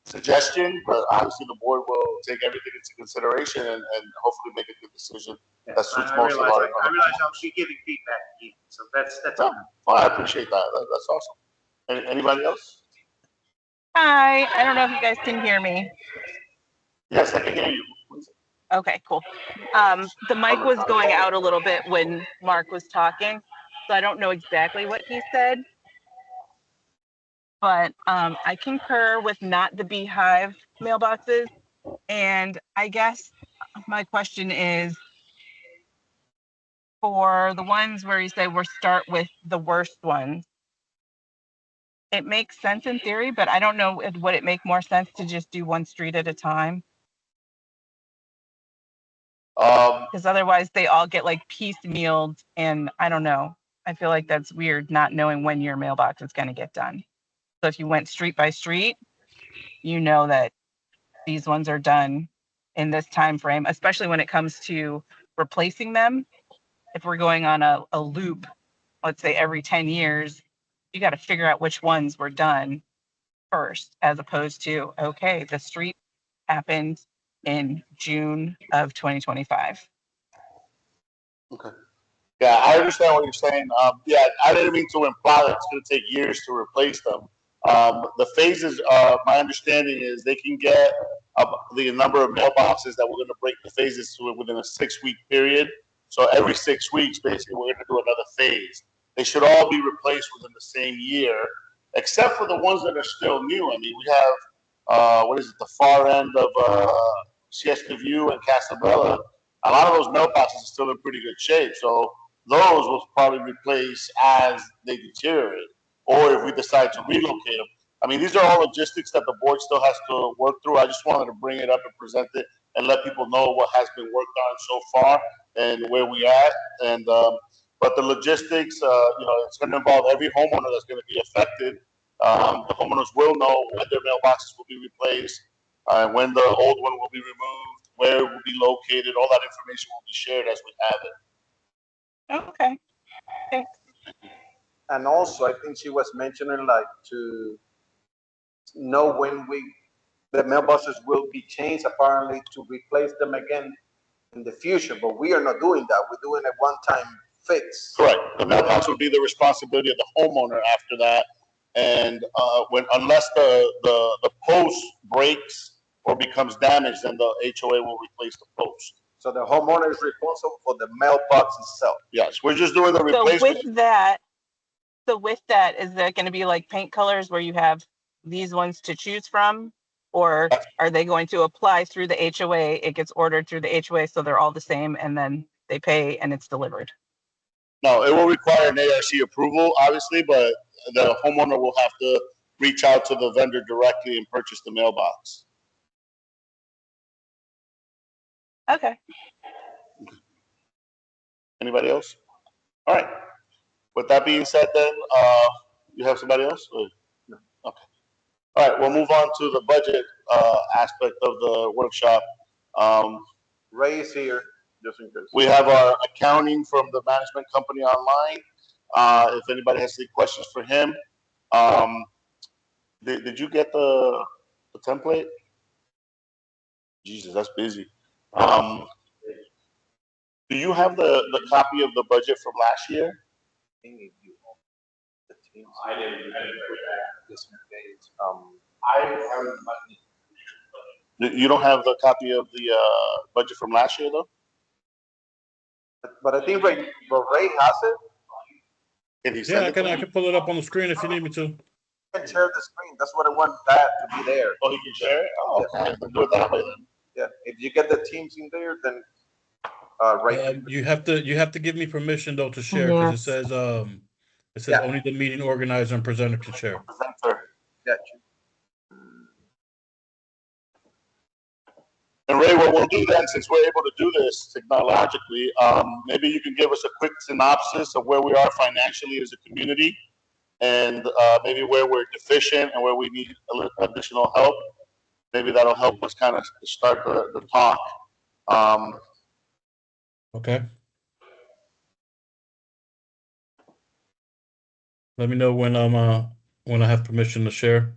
suggestion, but obviously the board will take everything into consideration and hopefully make a good decision that suits most of our. I realize I'll be giving feedback again, so that's all. Well, I appreciate that. That's awesome. Anybody else? Hi, I don't know if you guys can hear me. Yes, I can hear you. Okay, cool. The mic was going out a little bit when Mark was talking, so I don't know exactly what he said. But I concur with not the beehive mailboxes. And I guess my question is, for the ones where you say we'll start with the worst ones, it makes sense in theory, but I don't know, would it make more sense to just do one street at a time? Because otherwise they all get like piecemealed, and I don't know. I feel like that's weird, not knowing when your mailbox is going to get done. So if you went street by street, you know that these ones are done in this time frame, especially when it comes to replacing them. If we're going on a loop, let's say every 10 years, you got to figure out which ones were done first, as opposed to, okay, the street happened in June of 2025. Okay. Yeah, I understand what you're saying. Yeah, I didn't mean to imply that it's going to take years to replace them. The phases, my understanding is they can get the number of mailboxes that we're going to break the phases to within a 6-week period. So every 6 weeks, basically, we're going to do another phase. They should all be replaced within the same year, except for the ones that are still new. I mean, we have, the far end of Siesta View and Casabella. A lot of those mailboxes are still in pretty good shape. So those will probably replace as they deteriorate, or if we decide to relocate them. I mean, these are all logistics that the board still has to work through. I just wanted to bring it up and present it and let people know what has been worked on so far and where we at. And but the logistics, it's going to involve every homeowner that's going to be affected. The homeowners will know when their mailboxes will be replaced, when the old one will be removed, where it will be located. All that information will be shared as we have it. Okay. Thanks. And also, I think she was mentioning like to know when the mailboxes will be changed apparently to replace them again in the future, but we are not doing that. We're doing a one-time fix. Correct. The mailbox will be the responsibility of the homeowner after that. And unless the post breaks or becomes damaged, then the HOA will replace the post. So the homeowner is responsible for the mailbox itself. Yes, we're just doing the replacement. So with that, is there going to be like paint colors where you have these ones to choose from? Or are they going to apply through the HOA? It gets ordered through the HOA, so they're all the same, and then they pay and it's delivered. No, it will require an ARC approval, obviously, but the homeowner will have to reach out to the vendor directly and purchase the mailbox. Okay. Anybody else? All right. With that being said, then, you have somebody else? Or? No. Okay. All right, we'll move on to the budget aspect of the workshop. Ray is here, just in case. We have our accounting from the management company online. If anybody has any questions for him. Did you get the template? Jesus, that's busy. Do you have the copy of the budget from last year? I didn't. You don't have the copy of the budget from last year, though? But I think Ray has it. Can he Yeah, send I it to me? can pull it up on the screen if you need me to. I can share the screen. That's what I want that to be there. Oh, he can share it? Oh, okay. We'll do it that way then. Yeah, if you get the teams in there, then Ray. You have to give me permission though to share because Yes. it says only the meeting organizer and presenter can share. Got you. And Ray, what we'll do then, since we're able to do this technologically, maybe you can give us a quick synopsis of where we are financially as a community, and maybe where we're deficient and where we need a little additional help. Maybe that'll help us kind of start the talk. Okay. Let me know when I have permission to share.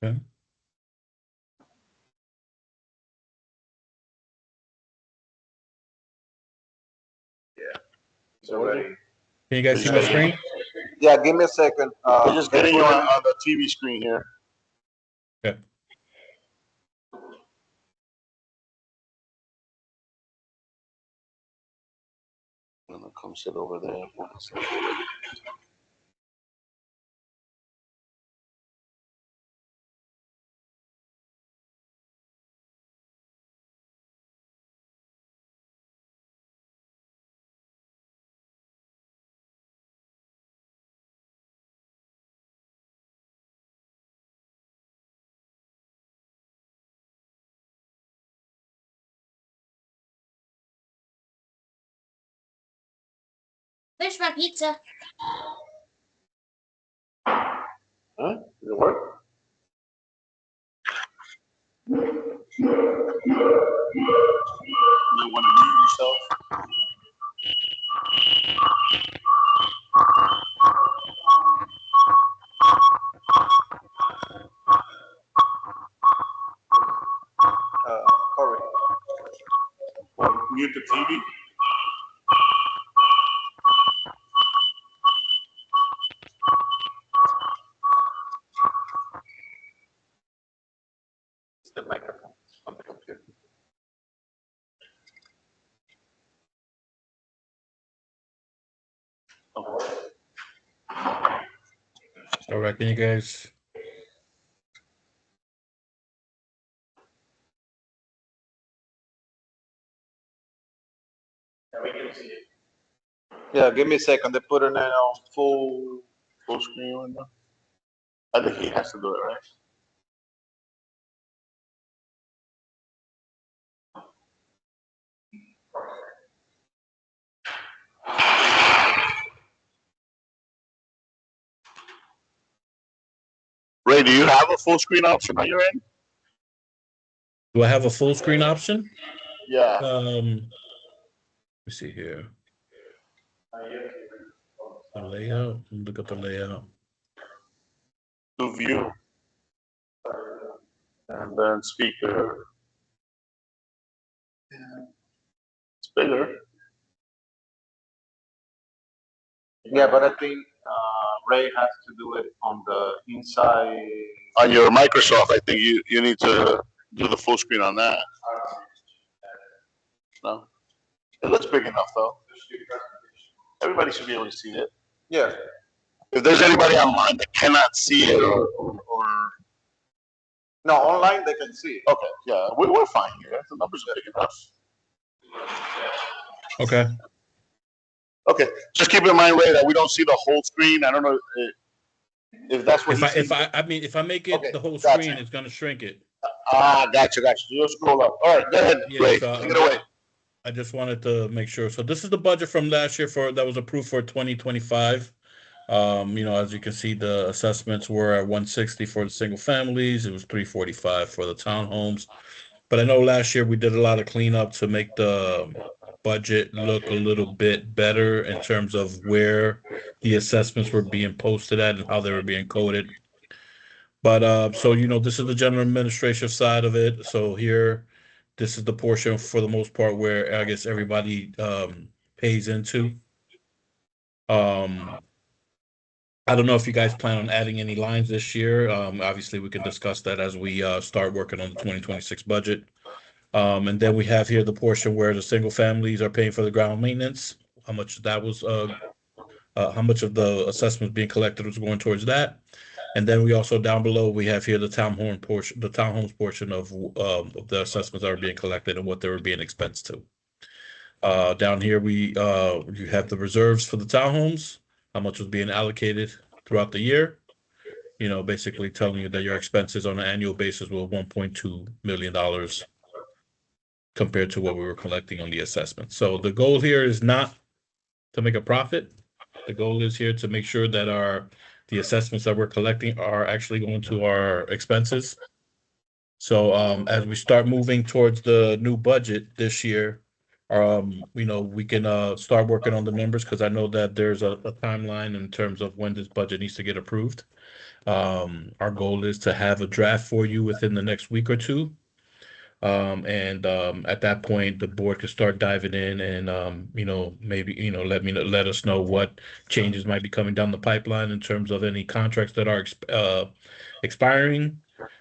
Okay. So ready. Can you guys see my screen? Yeah, give me a second. We're just getting you on the TV screen here. Okay. I'm gonna come sit over there. Where's my pizza? Huh? Did it work? You want to mute yourself? Corey. Mute the TV. The microphone on the computer. All right, can you guys? Yeah, we can see it. Yeah, give me a second. They put it on full screen window. I think he has to do it, right? Ray, do you have a full screen option on your end? Do I have a full screen option? Yeah. Let me see here. The layout. Let me look at the layout. To view. And then speaker. It's bigger. Yeah, but I think Ray has to do it on the inside. On your Microsoft, I think you need to do the full screen on that. No? It looks big enough though. Everybody should be able to see it. Yeah. If there's anybody online that cannot see it or No, online they can see it. okay, yeah, we're fine here. The numbers are big enough. Okay. Okay, just keep in mind, Ray, that we don't see the whole screen. I don't know if that's what If I make it Okay, the whole gotcha. screen, it's gonna shrink it. Gotcha. You'll scroll up. All right, go ahead, Yeah, Ray. so Take it away. I just wanted to make sure. So this is the budget from last year that was approved for 2025. As you can see, the assessments were at 160 for the single families. It was 345 for the townhomes. But I know last year we did a lot of cleanup to make the budget look a little bit better in terms of where the assessments were being posted at and how they were being coded. But so this is the general administration side of it. So here, this is the portion for the most part where I guess everybody pays into. I don't know if you guys plan on adding any lines this year. Obviously, we can discuss that as we start working on the 2026 budget. And then we have here the portion where the single families are paying for the ground maintenance. How much that was, how much of the assessments being collected was going towards that. And then we also down below we have here the townhomes portion of the assessments that are being collected and what they were being expensed to. Down here you have the reserves for the townhomes, how much was being allocated throughout the year. Basically telling you that your expenses on an annual basis were $1.2 million compared to what we were collecting on the assessment. So the goal here is not to make a profit. The goal is here to make sure that the assessments that we're collecting are actually going to our expenses. So as we start moving towards the new budget this year, we can start working on the numbers because I know that there's a timeline in terms of when this budget needs to get approved. Our goal is to have a draft for you within the next week or two. And at that point, the board can start diving in and, maybe, let us know what changes might be coming down the pipeline in terms of any contracts that are expiring,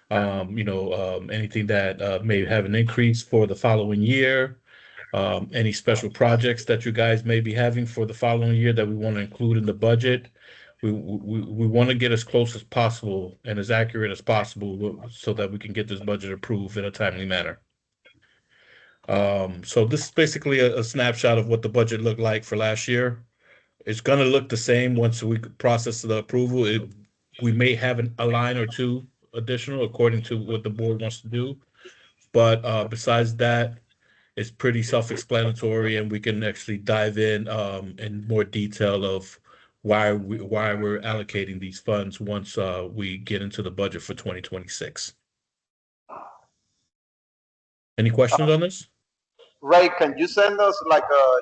anything that may have an increase for the following year, any special projects that you guys may be having for the following year that we want to include in the budget. We want to get as close as possible and as accurate as possible so that we can get this budget approved in a timely manner. So this is basically a snapshot of what the budget looked like for last year. It's going to look the same once we process the approval. We may have a line or two additional according to what the board wants to do. But besides that, it's pretty self-explanatory, and we can actually dive in more detail of why we're allocating these funds once we get into the budget for 2026. Any questions on this? Ray, can you send us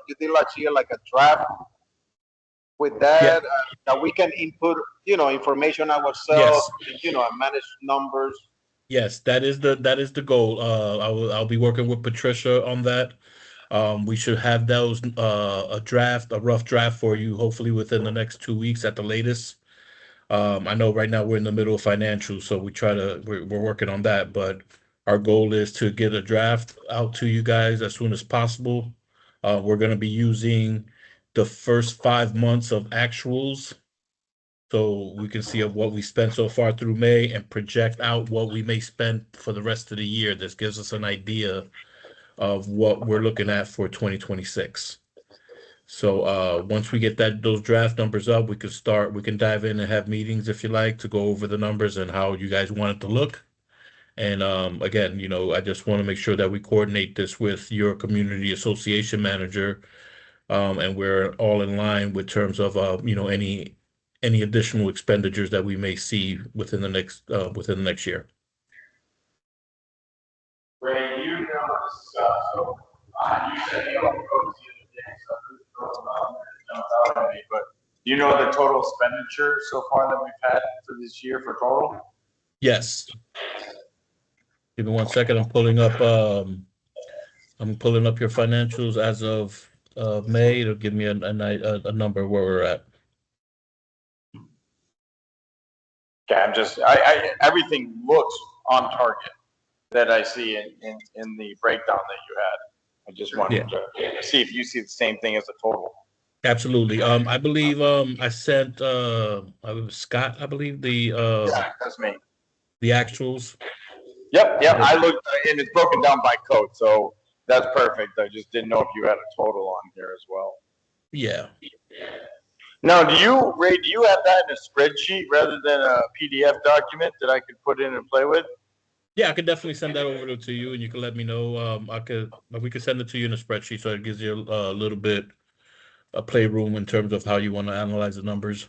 you did last year, like a draft with that, that we can input, information ourselves, and manage numbers? Yes, that is the goal. I'll be working with Patricia on that. We should have those a rough draft for you, hopefully within the next 2 weeks at the latest. I know right now we're in the middle of financials, so we're working on that, but our goal is to get a draft out to you guys as soon as possible. We're going to be using the first 5 months of actuals, so we can see what we spent so far through May and project out what we may spend for the rest of the year. This gives us an idea of what we're looking at for 2026. So once we get those draft numbers up, we can dive in and have meetings if you like to go over the numbers and how you guys want it to look. And again, I just want to make sure that we coordinate this with your community association manager, and we're all in line with terms of any any additional expenditures that we may see within the next year. Ray, you know this stuff, so you said you don't go to the day, so this jumps out at me, but do you know the total expenditure so far that we've had for this year for total? Yes. Give me 1 second. I'm pulling up your financials as of May. It'll give me a number where we're at. Okay, everything looks on target that I see in the breakdown that you had. I just wanted to see if you see the same thing as the total. Absolutely. I believe I sent Scott, I believe Yeah, that's me. the actuals. Yep, I looked, and it's broken down by code, so that's perfect. I just didn't know if you had a total on here as well. Yeah. Now, Ray, do you have that in a spreadsheet rather than a PDF document that I could put in and play with? Yeah, I could definitely send that over to you, and you can let me know. We could send it to you in a spreadsheet, so it gives you a little bit of playroom in terms of how you want to analyze the numbers.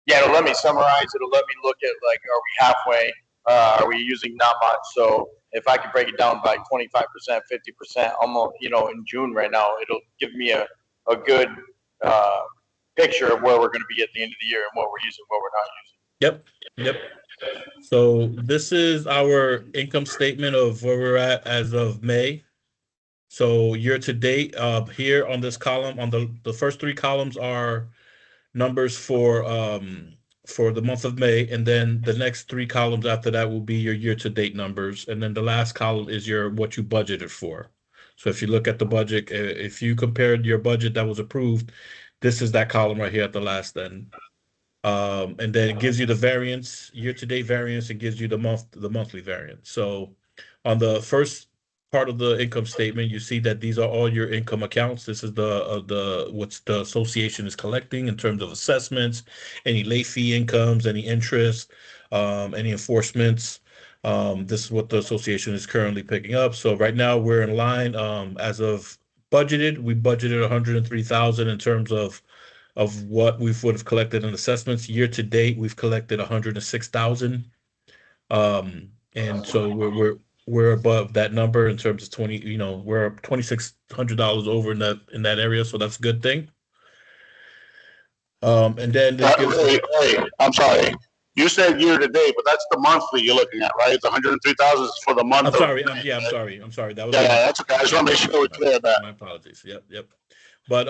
Yeah, it'll let me summarize. It'll let me look at, like, are we halfway? Are we using not much? So if I could break it down by 25%, 50%, almost, in June right now, it'll give me a good picture of where we're going to be at the end of the year and what we're using, what we're not using. Yep. So this is our income statement of where we're at as of May. So year to date, here on this column, on the first three columns are numbers for the month of May, and then the next three columns after that will be your year to date numbers, and then the last column is what you budgeted for. So if you look at the budget, if you compared your budget that was approved, this is that column right here at the last end. And then it gives you the variance, year to date variance, and gives you the monthly variance. So on the first part of the income statement, you see that these are all your income accounts. This is what the association is collecting in terms of assessments, any late fee incomes, any interest, any enforcements. This is what the association is currently picking up. So right now we're in line. As of budgeted, we budgeted 103,000 in terms of what we would have collected in assessments. Year to date, we've collected 106,000. And so we're above that number in terms of 20, we're $2,600 over in that area, so that's a good thing. And then this gives Hey, I'm sorry. You said year to date, but that's the monthly you're looking at, right? The 103,000 is for the month. I'm sorry. I'm sorry. That was that's okay. I just want to make sure we're clear about that. My apologies. Yep. But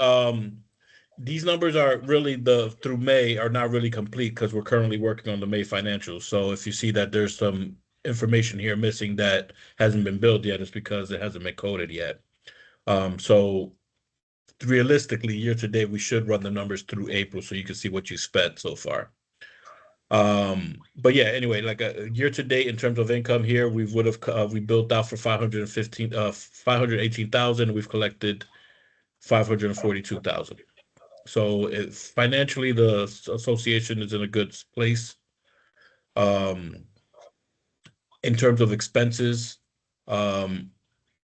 these numbers are really through May are not really complete because we're currently working on the May financials. So if you see that there's some information here missing that hasn't been billed yet, it's because it hasn't been coded yet. So realistically, year to date, we should run the numbers through April so you can see what you spent so far. But yeah, anyway, like a year to date in terms of income here, we built out for 518,000. We've collected 542,000. So financially, the association is in a good place. In terms of expenses,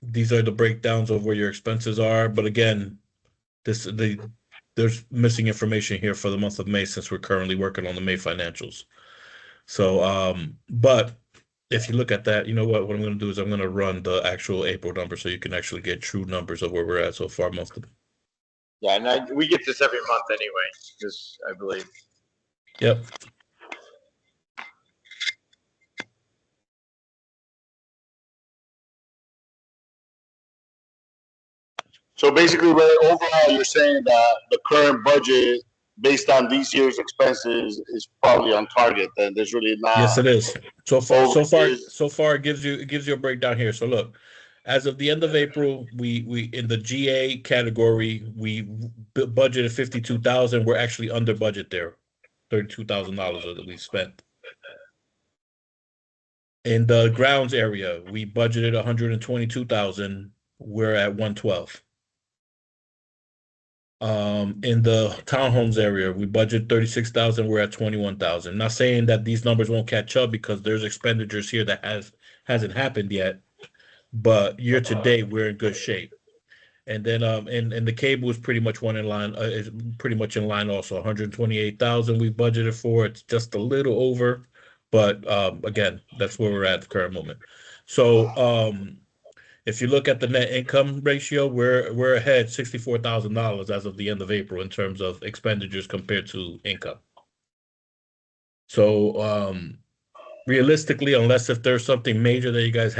these are the breakdowns of where your expenses are. But again, there's missing information here for the month of May since we're currently working on the May financials. So, but if you look at that, you know what I'm going to do is I'm going to run the actual April number so you can actually get true numbers of where we're at so far monthly. Yeah, and we get this every month anyway, because I believe. Yep. So basically, Ray, overall, you're saying that the current budget, based on this year's expenses, is probably on target. Then there's really not. Yes, it is. So far, it gives you a breakdown here. So look, as of the end of April, we in the GA category, we budgeted 52,000. We're actually under budget there, $32,000 that we spent. In the grounds area, we budgeted 122,000. We're at 112. In the townhomes area, we budget 36,000. We're at 21,000. Not saying that these numbers won't catch up because there's expenditures here that hasn't happened yet, but year to date we're in good shape. And then and the cable is pretty much one in line, is pretty much in line also. 128,000 we budgeted for. It's just a little over, but again, that's where we're at the current moment. So if you look at the net income ratio, we're ahead $64,000 as of the end of April in terms of expenditures compared to income. So realistically, unless if there's something major that you guys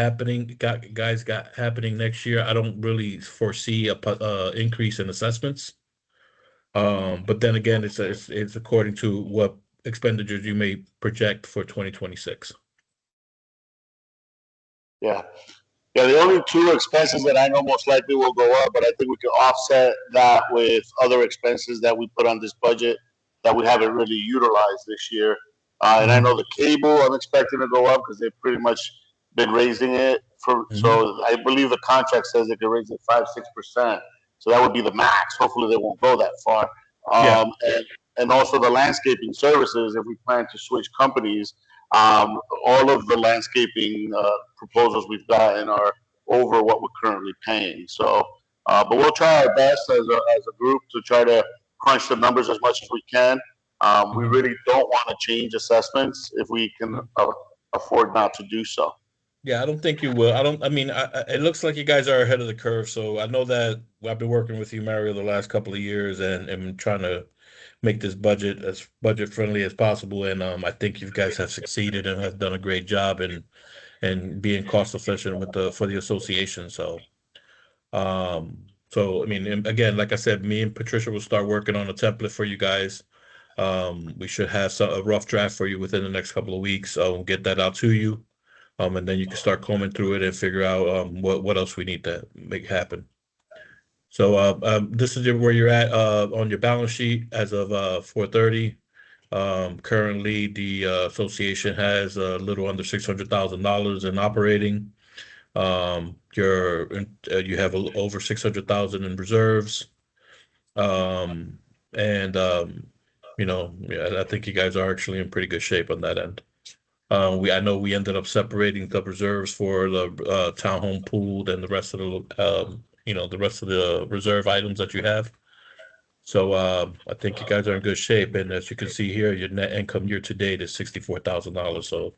got happening next year, I don't really foresee a increase in assessments. But then again, it's according to what expenditures you may project for 2026. Yeah. Yeah, the only two expenses that I know most likely will go up, but I think we can offset that with other expenses that we put on this budget that we haven't really utilized this year. And I know the cable I'm expecting to go up because they've pretty much been raising it for. So I believe the contract says they can raise it 5-6%. So that would be the max. Hopefully they won't go that far. And also the landscaping services, if we plan to switch companies, all of the landscaping proposals we've gotten are over what we're currently paying. So, but we'll try our best as a group to try to crunch the numbers as much as we can. We really don't want to change assessments if we can afford not to do so. Yeah, I don't think you will. I mean, it looks like you guys are ahead of the curve. So I know that I've been working with you, Mario, the last couple of years and trying to make this budget as budget friendly as possible. And I think you guys have succeeded and have done a great job in being cost efficient for the association. So I mean, again, like I said, me and Patricia will start working on a template for you guys. We should have a rough draft for you within the next couple of weeks. We'll get that out to you. And then you can start combing through it and figure out what else we need to make happen. So this is where you're at on your balance sheet as of 4/30. Currently, the association has a little under $600,000 in operating. You have over 600,000 in reserves. You know, yeah, I think you guys are actually in pretty good shape on that end. I know we ended up separating the reserves for the townhome pool and the rest of the the rest of the reserve items that you have. So I think you guys are in good shape. And as you can see here, your net income year to date is $64,000. So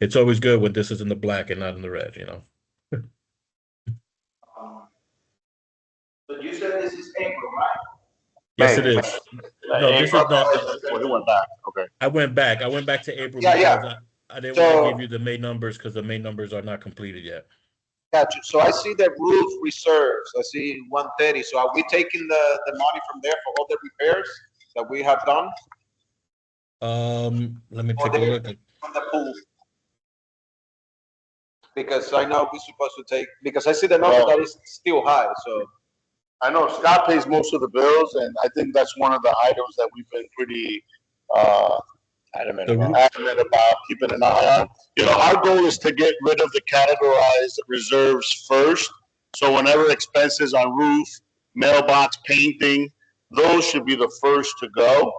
it's always good when this is in the black and not in the red, you know. But you said this is April, right? Yes, it is. No, this is not. Well, he went back. Okay. I went back to April Yeah, I didn't want to give you the May numbers because the May numbers are not completed yet. Gotcha. So I see that roof reserves. I see 130. So are we taking the money from there for all the repairs that we have done? Let me take a look at from the pool. Because I know we're supposed to take, because I see the number that is still high, so. I know Scott pays most of the bills, and I think that's one of the items that we've been pretty adamant about keeping an eye on. You know, our goal is to get rid of the categorized reserves first. So whenever expenses on roof, mailbox, painting, those should be the first to go.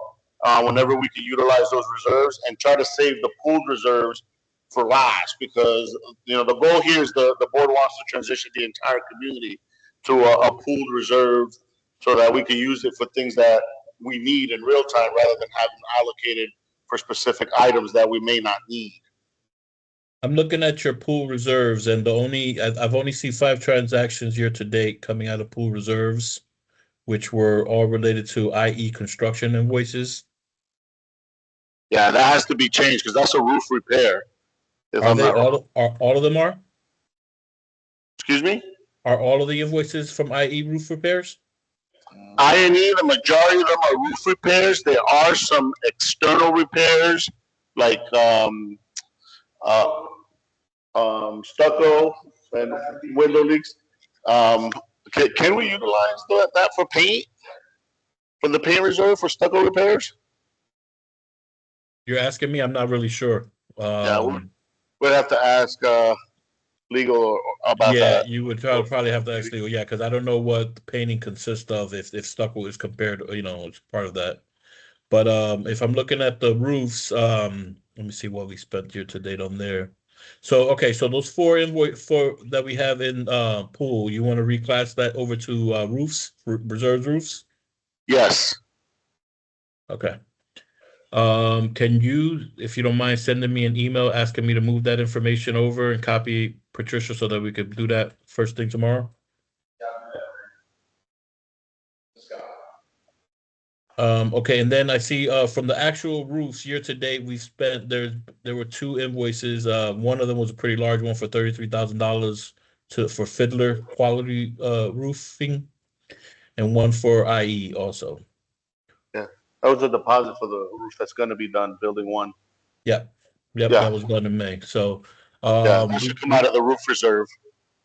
Whenever we can utilize those reserves and try to save the pooled reserves for last, because you know the goal here is the board wants to transition the entire community to a pooled reserve so that we can use it for things that we need in real time rather than having allocated for specific items that we may not need. I'm looking at your pool reserves, and I've only seen 5 transactions year to date coming out of pool reserves, which were all related to IE construction invoices. Yeah, that has to be changed because that's a roof repair. Are all of them are? Excuse me? Are all of the invoices from IE roof repairs? I&E, the majority of them are roof repairs. There are some external repairs like stucco and window leaks. Can we utilize that for paint? For the paint reserve for stucco repairs? You're asking me? I'm not really sure. We'd have to ask legal about that. Yeah, you would probably have to ask legal. Yeah, because I don't know what the painting consists of if stucco is compared, you know, it's part of that. But if I'm looking at the roofs, let me see what we spent year to date on there. So, okay, so those four that we have in pool, you want to reclass that over to roofs, reserved roofs? Yes. Okay. Can you, if you don't mind, sending me an email asking me to move that information over and copy Patricia so that we could do that first thing tomorrow? Okay, and then I see from the actual roofs year to date, we spent there were two invoices. One of them was a pretty large one for $33,000 for Fiddler Quality Roofing, and one for IE also. Yeah, that was a deposit for the roof that's going to be done, building one. Yep, Yeah. that was done in May. So Yeah, that should come out of the roof reserve.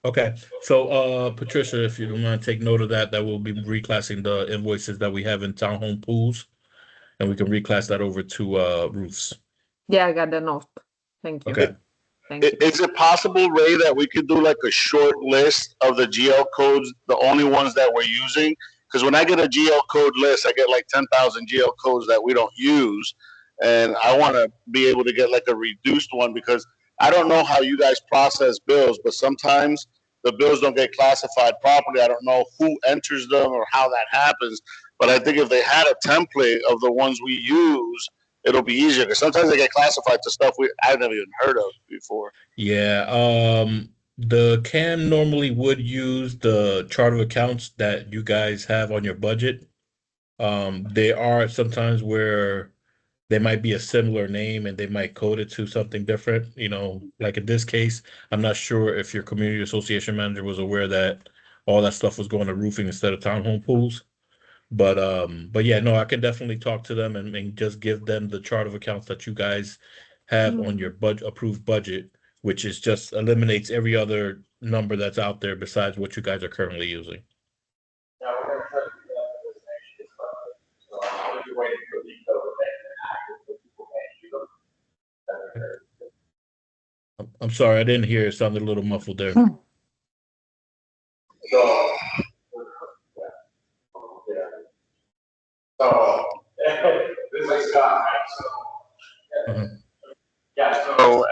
okay. So Patricia, if you don't mind, take note of that. That will be reclassing the invoices that we have in townhome pools, and we can reclass that over to roofs. Yeah, I got the note. Thank you. Okay. Thank you. Is it possible, Ray, that we could do like a short list of the GL codes, the only ones that we're using? Because when I get a GL code list, I get like 10,000 GL codes that we don't use. And I want to be able to get like a reduced one because I don't know how you guys process bills, but sometimes the bills don't get classified properly. I don't know who enters them or how that happens. But I think if they had a template of the ones we use, it'll be easier because sometimes they get classified to stuff I've never even heard of before. Yeah, the CAM normally would use the chart of accounts that you guys have on your budget. There are sometimes where there might be a similar name and they might code it to something different. You know, like in this case, I'm not sure if your community association manager was aware that all that stuff was going to roofing instead of townhome pools. But yeah, no, I can definitely talk to them and just give them the chart of accounts that you guys have on your approved budget, which is just eliminates every other number that's out there besides what you guys are currently using. Yeah, we're gonna try to do that for this next year, so I'm just waiting for the code that people can use. I'm sorry, I didn't hear. It sounded a little muffled there. So, this is Scott, right? So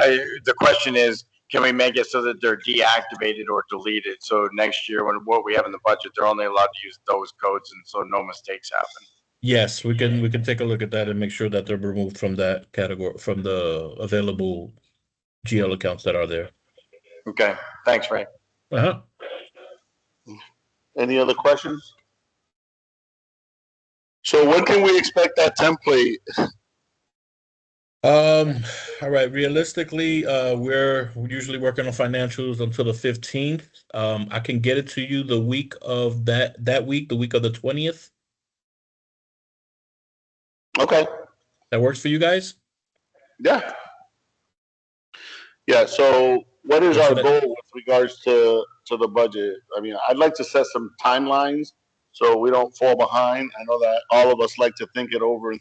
the question is, can we make it so that they're deactivated or deleted? So next year, when what we have in the budget, they're only allowed to use those codes, and so no mistakes happen. Yes, we can take a look at that and make sure that they're removed from that category, from the available GL accounts that are there. Okay, thanks, Ray. Uh-huh. Any other questions? So when can we expect that template? All right. Realistically, we're usually working on financials until the 15th. I can get it to you the week of that week, the week of the 20th. Okay. That works for you guys? Yeah. Yeah. So what is our goal with regards to the budget? I mean, I'd like to set some timelines so we don't fall behind. I know that all of us like to think it over,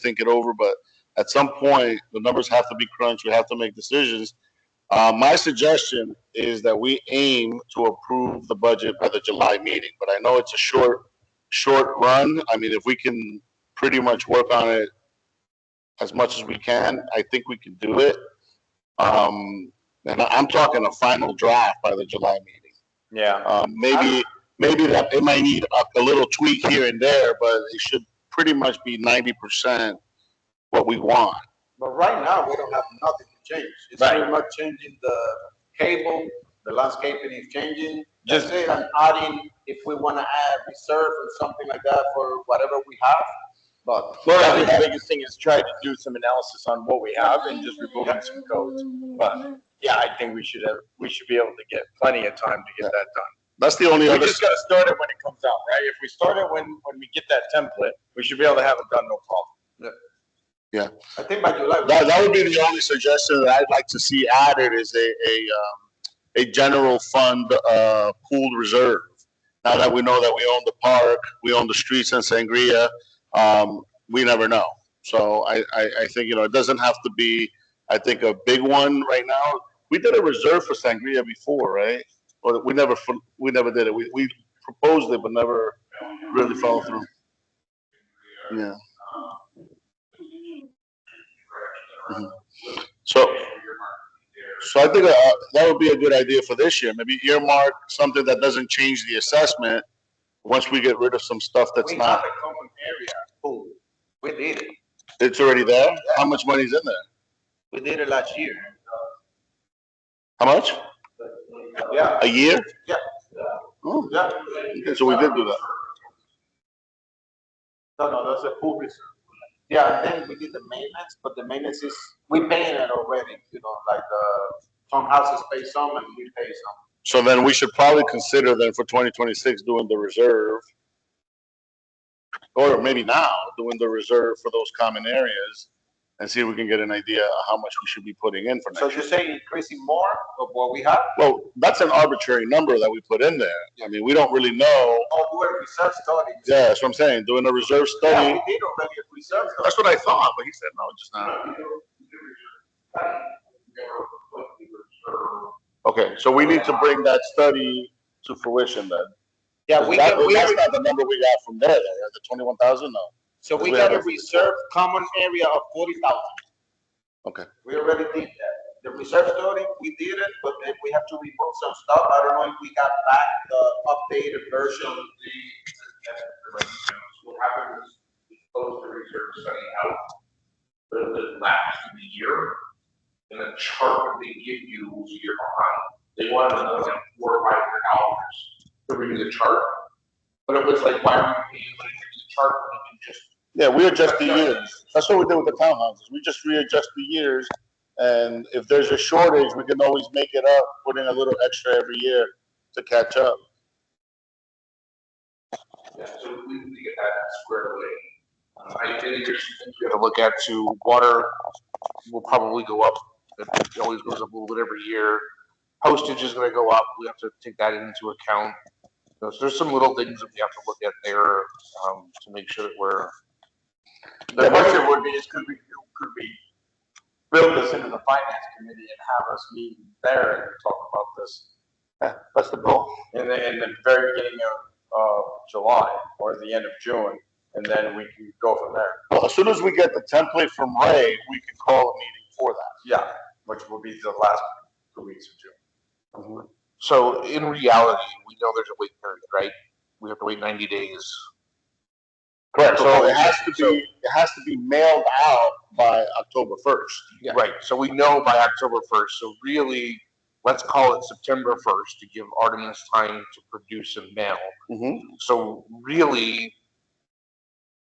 but at some point the numbers have to be crunched. We have to make decisions. My suggestion is that we aim to approve the budget by the July meeting, but I know it's a short run. I mean, if we can pretty much work on it as much as we can, I think we can do it. And I'm talking a final draft by the July meeting. Yeah. Maybe that it might need a little tweak here and there, but it should pretty much be 90% what we want. But right now, we don't have nothing to change. It's pretty much changing the cable, the landscaping is changing. Just it, and adding, if we want to add reserve or something like that for whatever we have. But well, I think the biggest thing is try to do some analysis on what we have and just removing some codes. But yeah, I think we should be able to get plenty of time to get that done. That's the only we other. Just got to start it when it comes out, right? If we start it when we get that template, we should be able to have it done, no problem. Yeah. I think by July. That would be the only suggestion that I'd like to see added is a general fund pooled reserve. Now that we know that we own the park, we own the streets in Sangria, we never know. So I think, it doesn't have to be, I think, a big one right now. We did a reserve for Sangria before, right? Or we never did it. We proposed it, but never really followed through. Yeah. Mm-hmm. So I think that would be a good idea for this year. Maybe earmark something that doesn't change the assessment once we get rid of some stuff that's We not. have a common area pool. We did it. It's already there? How much money's in there? We did it last year. How much? Yeah. A year? Yeah. Oh, Yeah. okay, so we did do that. No, that's a pool reserve. Yeah, and then we did the maintenance, but the maintenance is, we paying it already, like, some houses pay some and we pay some. So then we should probably consider then for 2026 doing the reserve. Or maybe now, doing the reserve for those common areas and see if we can get an idea of how much we should be putting in for next So year. you're saying increasing more of what we have? Well, that's an arbitrary number that we put in there. I mean, we don't really know. Oh, do a reserve study. Yeah, that's what I'm saying. Doing a reserve Yeah, study. we did already a reserve study. That's what I thought, but he said no, just not. Okay, so we need to bring that study to fruition then. Yeah, that's not the number we got from there, the 21,000, no. So we got a reserve common area of 40,000. Okay. We already did that. The reserve study, we did it, but then we have to remove some stuff. I don't know if we got back the updated version. What happens is we close the reserve study out for the last year, and the chart that they give you was a year behind. They wanted to know like $400 or $500 to renew the chart, but it was like, why are we paying money to renew the chart when you can just? Yeah, we adjust the years. That's what we did with the townhouses. We just readjust the years, and if there's a shortage, we can always make it up, putting a little extra every year to catch up. Yeah, so we need to get that squared away. I think there's some things we have to look at too. Water will probably go up. It always goes up a little bit every year. Postage is going to go up. We have to take that into account. So there's some little things that we have to look at there to make sure that we're. The question would be, could we build this into the finance committee and have us meet there and talk about this? Yeah, that's the goal. In the very beginning of July or the end of June, and then we can go from there. Well, as soon as we get the template from Ray, we can call a meeting for that. Yeah, which will be the last 2 weeks of June. Mm-hmm. So in reality, we know there's a wait period, right? We have to wait 90 days. Correct. So it has to be mailed out by October 1st. Yeah. Right. So we know by October 1st. So really, let's call it September 1st to give Artemis time to produce and mail. Mm-hmm. So really,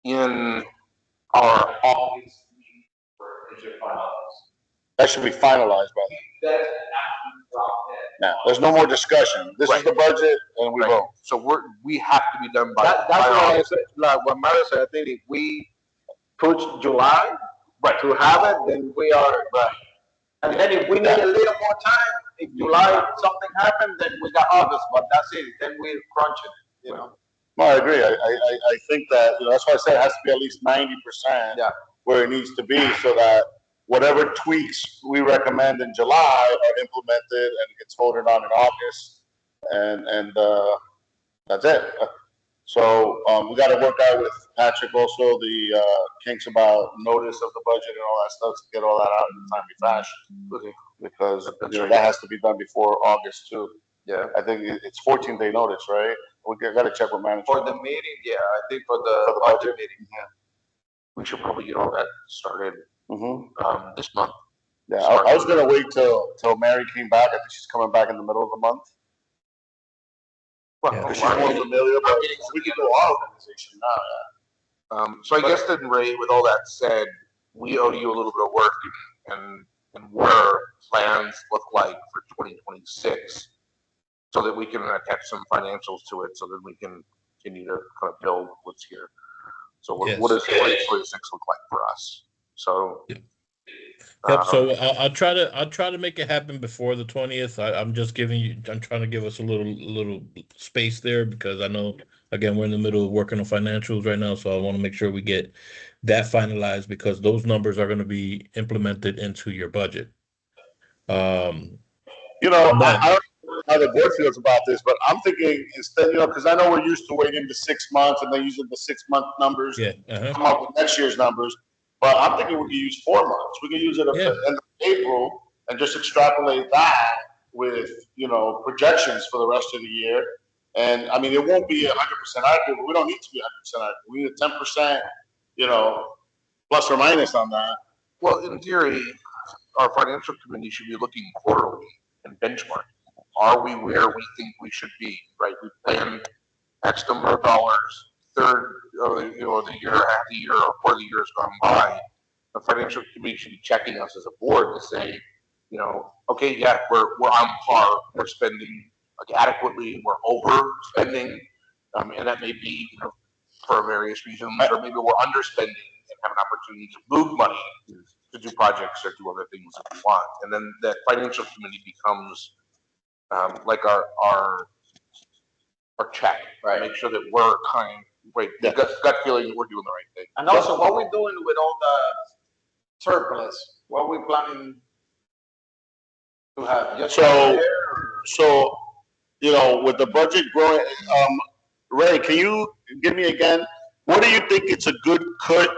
in our August meeting for that should be finalized by then. that's an absolute drop dead. Now, there's no more discussion. This is the budget, and we vote. So we have to be done by. That's what I said. Like what Mario said, I think if we push July to have it, then we are right. And then if we need a little more time, if July something happened, then we got August. But that's it. Then we crunch it. No, I agree. I think that that's why I said it has to be at least 90% where it needs to be, so that whatever tweaks we recommend in July are implemented and it gets voted on in August, and that's it. So we got to work out with Patrick also the kinks about notice of the budget and all that stuff to get all that out in a timely fashion. Because that has to be done before August too. Yeah, I think it's 14-day notice, right? We got to check with management. For the meeting, I think for the budget meeting, we should probably get all that started this month. Yeah, I was gonna wait till Mary came back. I think she's coming back in the middle of the month. Well, she's more familiar, but we can go our organization now. So I guess then, Ray, with all that said, we owe you a little bit of work and what our plans look like for 2026, so that we can attach some financials to it, so that we can continue to kind of build what's here. So what does 2026 look like for us? So. Yep. So I'll try to make it happen before the 20th. I'm trying to give us a little space there, because I know, again, we're in the middle of working on financials right now. So I want to make sure we get that finalized, because those numbers are going to be implemented into your budget. I don't know how the board feels about this, but I'm thinking instead, because I know we're used to waiting the 6 months and then using the 6-month numbers to come up with next year's numbers. But I'm thinking we can use 4 months. We can use it at the end of April and just extrapolate that with, projections for the rest of the year. And I mean, it won't be 100% accurate, but we don't need to be 100% accurate. We need a 10%, plus or minus on that. Well, in theory, our financial committee should be looking quarterly and benchmarking. Are we where we think we should be, right? We planned X number of dollars, third, the year, half the year, or part of the year has gone by. The financial committee should be checking us as a board to say, okay, yeah, we're on par, we're spending adequately, we're overspending, and that may be, for various reasons, or maybe we're underspending and have an opportunity to move money to do projects or do other things that we want. And then that financial committee becomes like our check, right? Make sure that we're gut feeling that we're doing the right thing. And also, what we're doing with all the surplus, what we're planning to have. So, with the budget growing, Ray, can you give me again, what do you think it's a good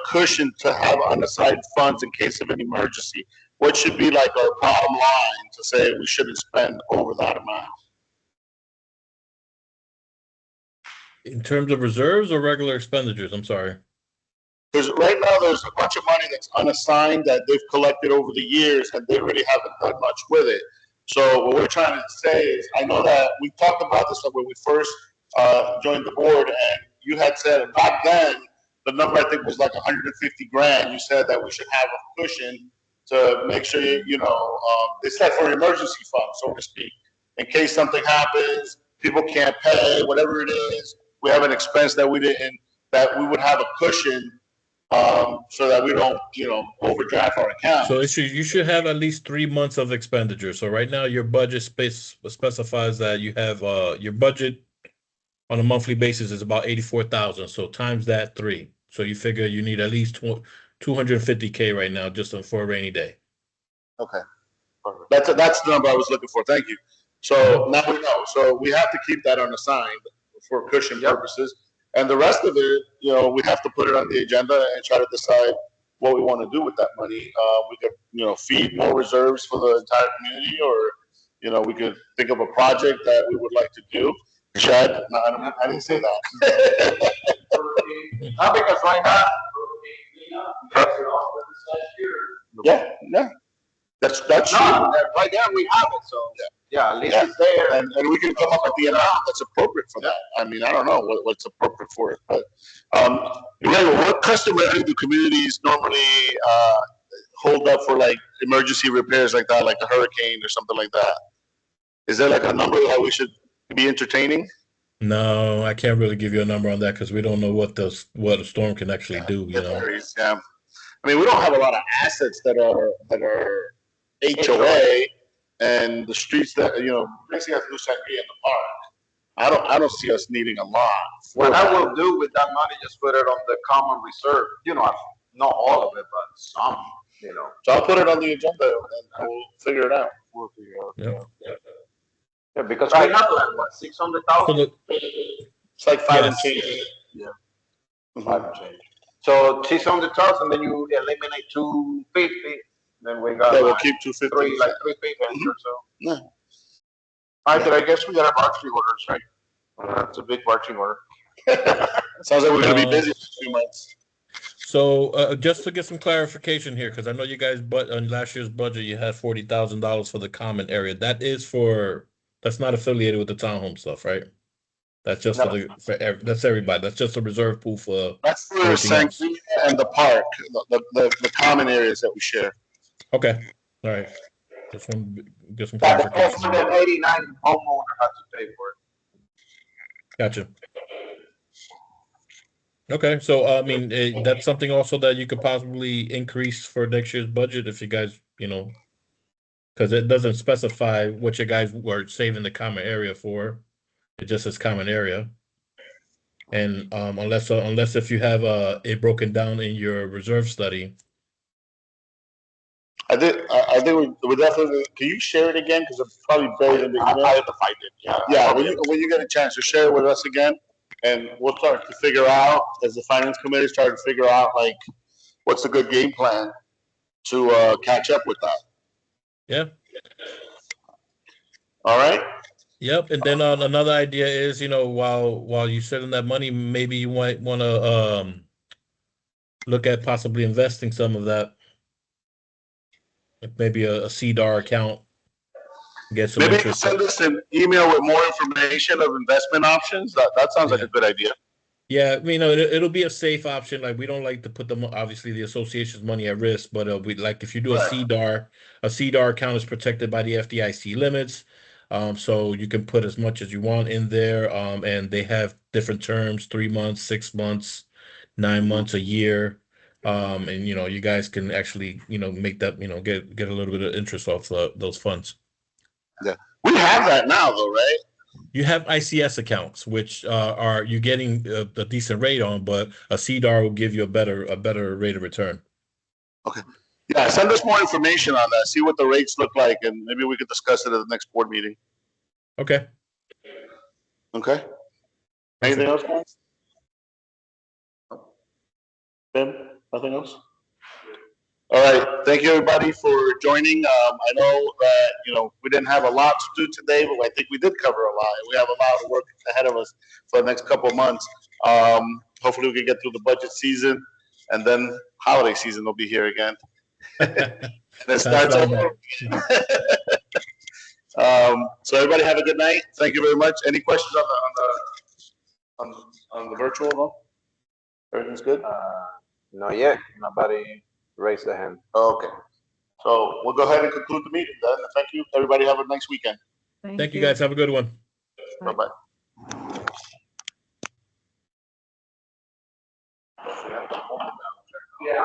cushion to have on the side funds in case of an emergency? What should be like our bottom line to say we shouldn't spend over that amount? In terms of reserves or regular expenditures? I'm sorry. Because right now there's a bunch of money that's unassigned that they've collected over the years and they really haven't done much with it. So what we're trying to say is, I know that we talked about this when we first joined the board, and you had said back then the number I think was like 150 grand. You said that we should have a cushion to make sure it's like for an emergency fund, so to speak, in case something happens, people can't pay, whatever it is. We have an expense that we would have a cushion so that we don't, overdraft our account. So you should have at least 3 months of expenditure. So right now your budget specifies that you have your budget on a monthly basis is about 84,000. So times that 3. So you figure you need at least 250K right now just for a rainy day. Okay, that's the number I was looking for. Thank you. So now we know. So we have to keep that unassigned for cushion purposes. And the rest of it, we have to put it on the agenda and try to decide what we want to do with that money. We could, feed more reserves for the entire community, or, we could think of a project that we would like to do. Chad, no, I didn't say that. How big is right now? Yeah. That's true. Right now we have it, so at least it's there. And we can come up with the amount that's appropriate for that. I mean, I don't know what's appropriate for it, but what customary do communities normally hold up for like emergency repairs like that, like a hurricane or something like that? Is there like a number that we should be entertaining? No, I can't really give you a number on that because we don't know what a storm can actually do. Yeah. I mean, we don't have a lot of assets that are HOA, and the streets that basically have to do sangria in the park. I don't see us needing a lot. What I will do with that money, just put it on the common reserve. Not all of it, but some. So I'll put it on the agenda and we'll figure it out. Yeah, because right now, like what, 600,000? It's like 5 and change. Yeah, 5 and change. So 600,000, then you eliminate 250. Then we got. We'll keep 250. Like 350 or so. Yeah. All right, then I guess we got our marching orders, right? That's a big marching order. Sounds like we're gonna be busy for 2 months. So just to get some clarification here, because I know you guys, but on last year's budget you had $40,000 for the common area. That's not affiliated with the townhome stuff, right? That's just that's everybody. That's just a reserve pool for. That's for Sangria and the park, the common areas that we share. Okay, all right. Just want to get some clarification. The 89 homeowner has to pay for it. Gotcha. Okay, so I mean that's something also that you could possibly increase for next year's budget if you guys, because it doesn't specify what you guys were saving the common area for. It just says common area. And unless if you have it broken down in your reserve study. I think we definitely. Can you share it again? Because it's probably buried in the email. I have to find it. Yeah. When you get a chance to share it with us again, and we'll start to figure out as the finance committee start to figure out like what's a good game plan to catch up with that. Yeah. All right. Yep. And then another idea is, while you sitting that money, maybe you might want to look at possibly investing some of that, like maybe a CDAR account, get some Maybe you can interest. send us an email with more information of investment options. That sounds like a good idea. Yeah, it'll be a safe option. Like we don't like to put obviously the association's money at risk, but we like if you do a CDAR account is protected by the FDIC limits. So you can put as much as you want in there. And they have different terms, 3 months, 6 months, 9 months, a year. And you guys can actually, make that, get a little bit of interest off those funds. Yeah. We have that now though, right? You have ICS accounts, which are you getting a decent rate on, but a CDAR will give you a better rate of return. Okay. Yeah, send us more information on that. See what the rates look like, and maybe we could discuss it at the next board meeting. Okay. Okay. Anything else, guys? Ben, nothing else? All right. Thank you, everybody, for joining. I know that, we didn't have a lot to do today, but I think we did cover a lot. We have a lot of work ahead of us for the next couple of months. Hopefully we can get through the budget season, and then holiday season will be here again. And it starts over. So everybody have a good night. Thank you very much. Any questions on the virtual? No? Everything's good? Not yet. Nobody raised their hand. Okay. So we'll go ahead and conclude the meeting then. Thank you. Everybody have a nice weekend. Thank you guys. Have a good one. Bye-bye. Yeah.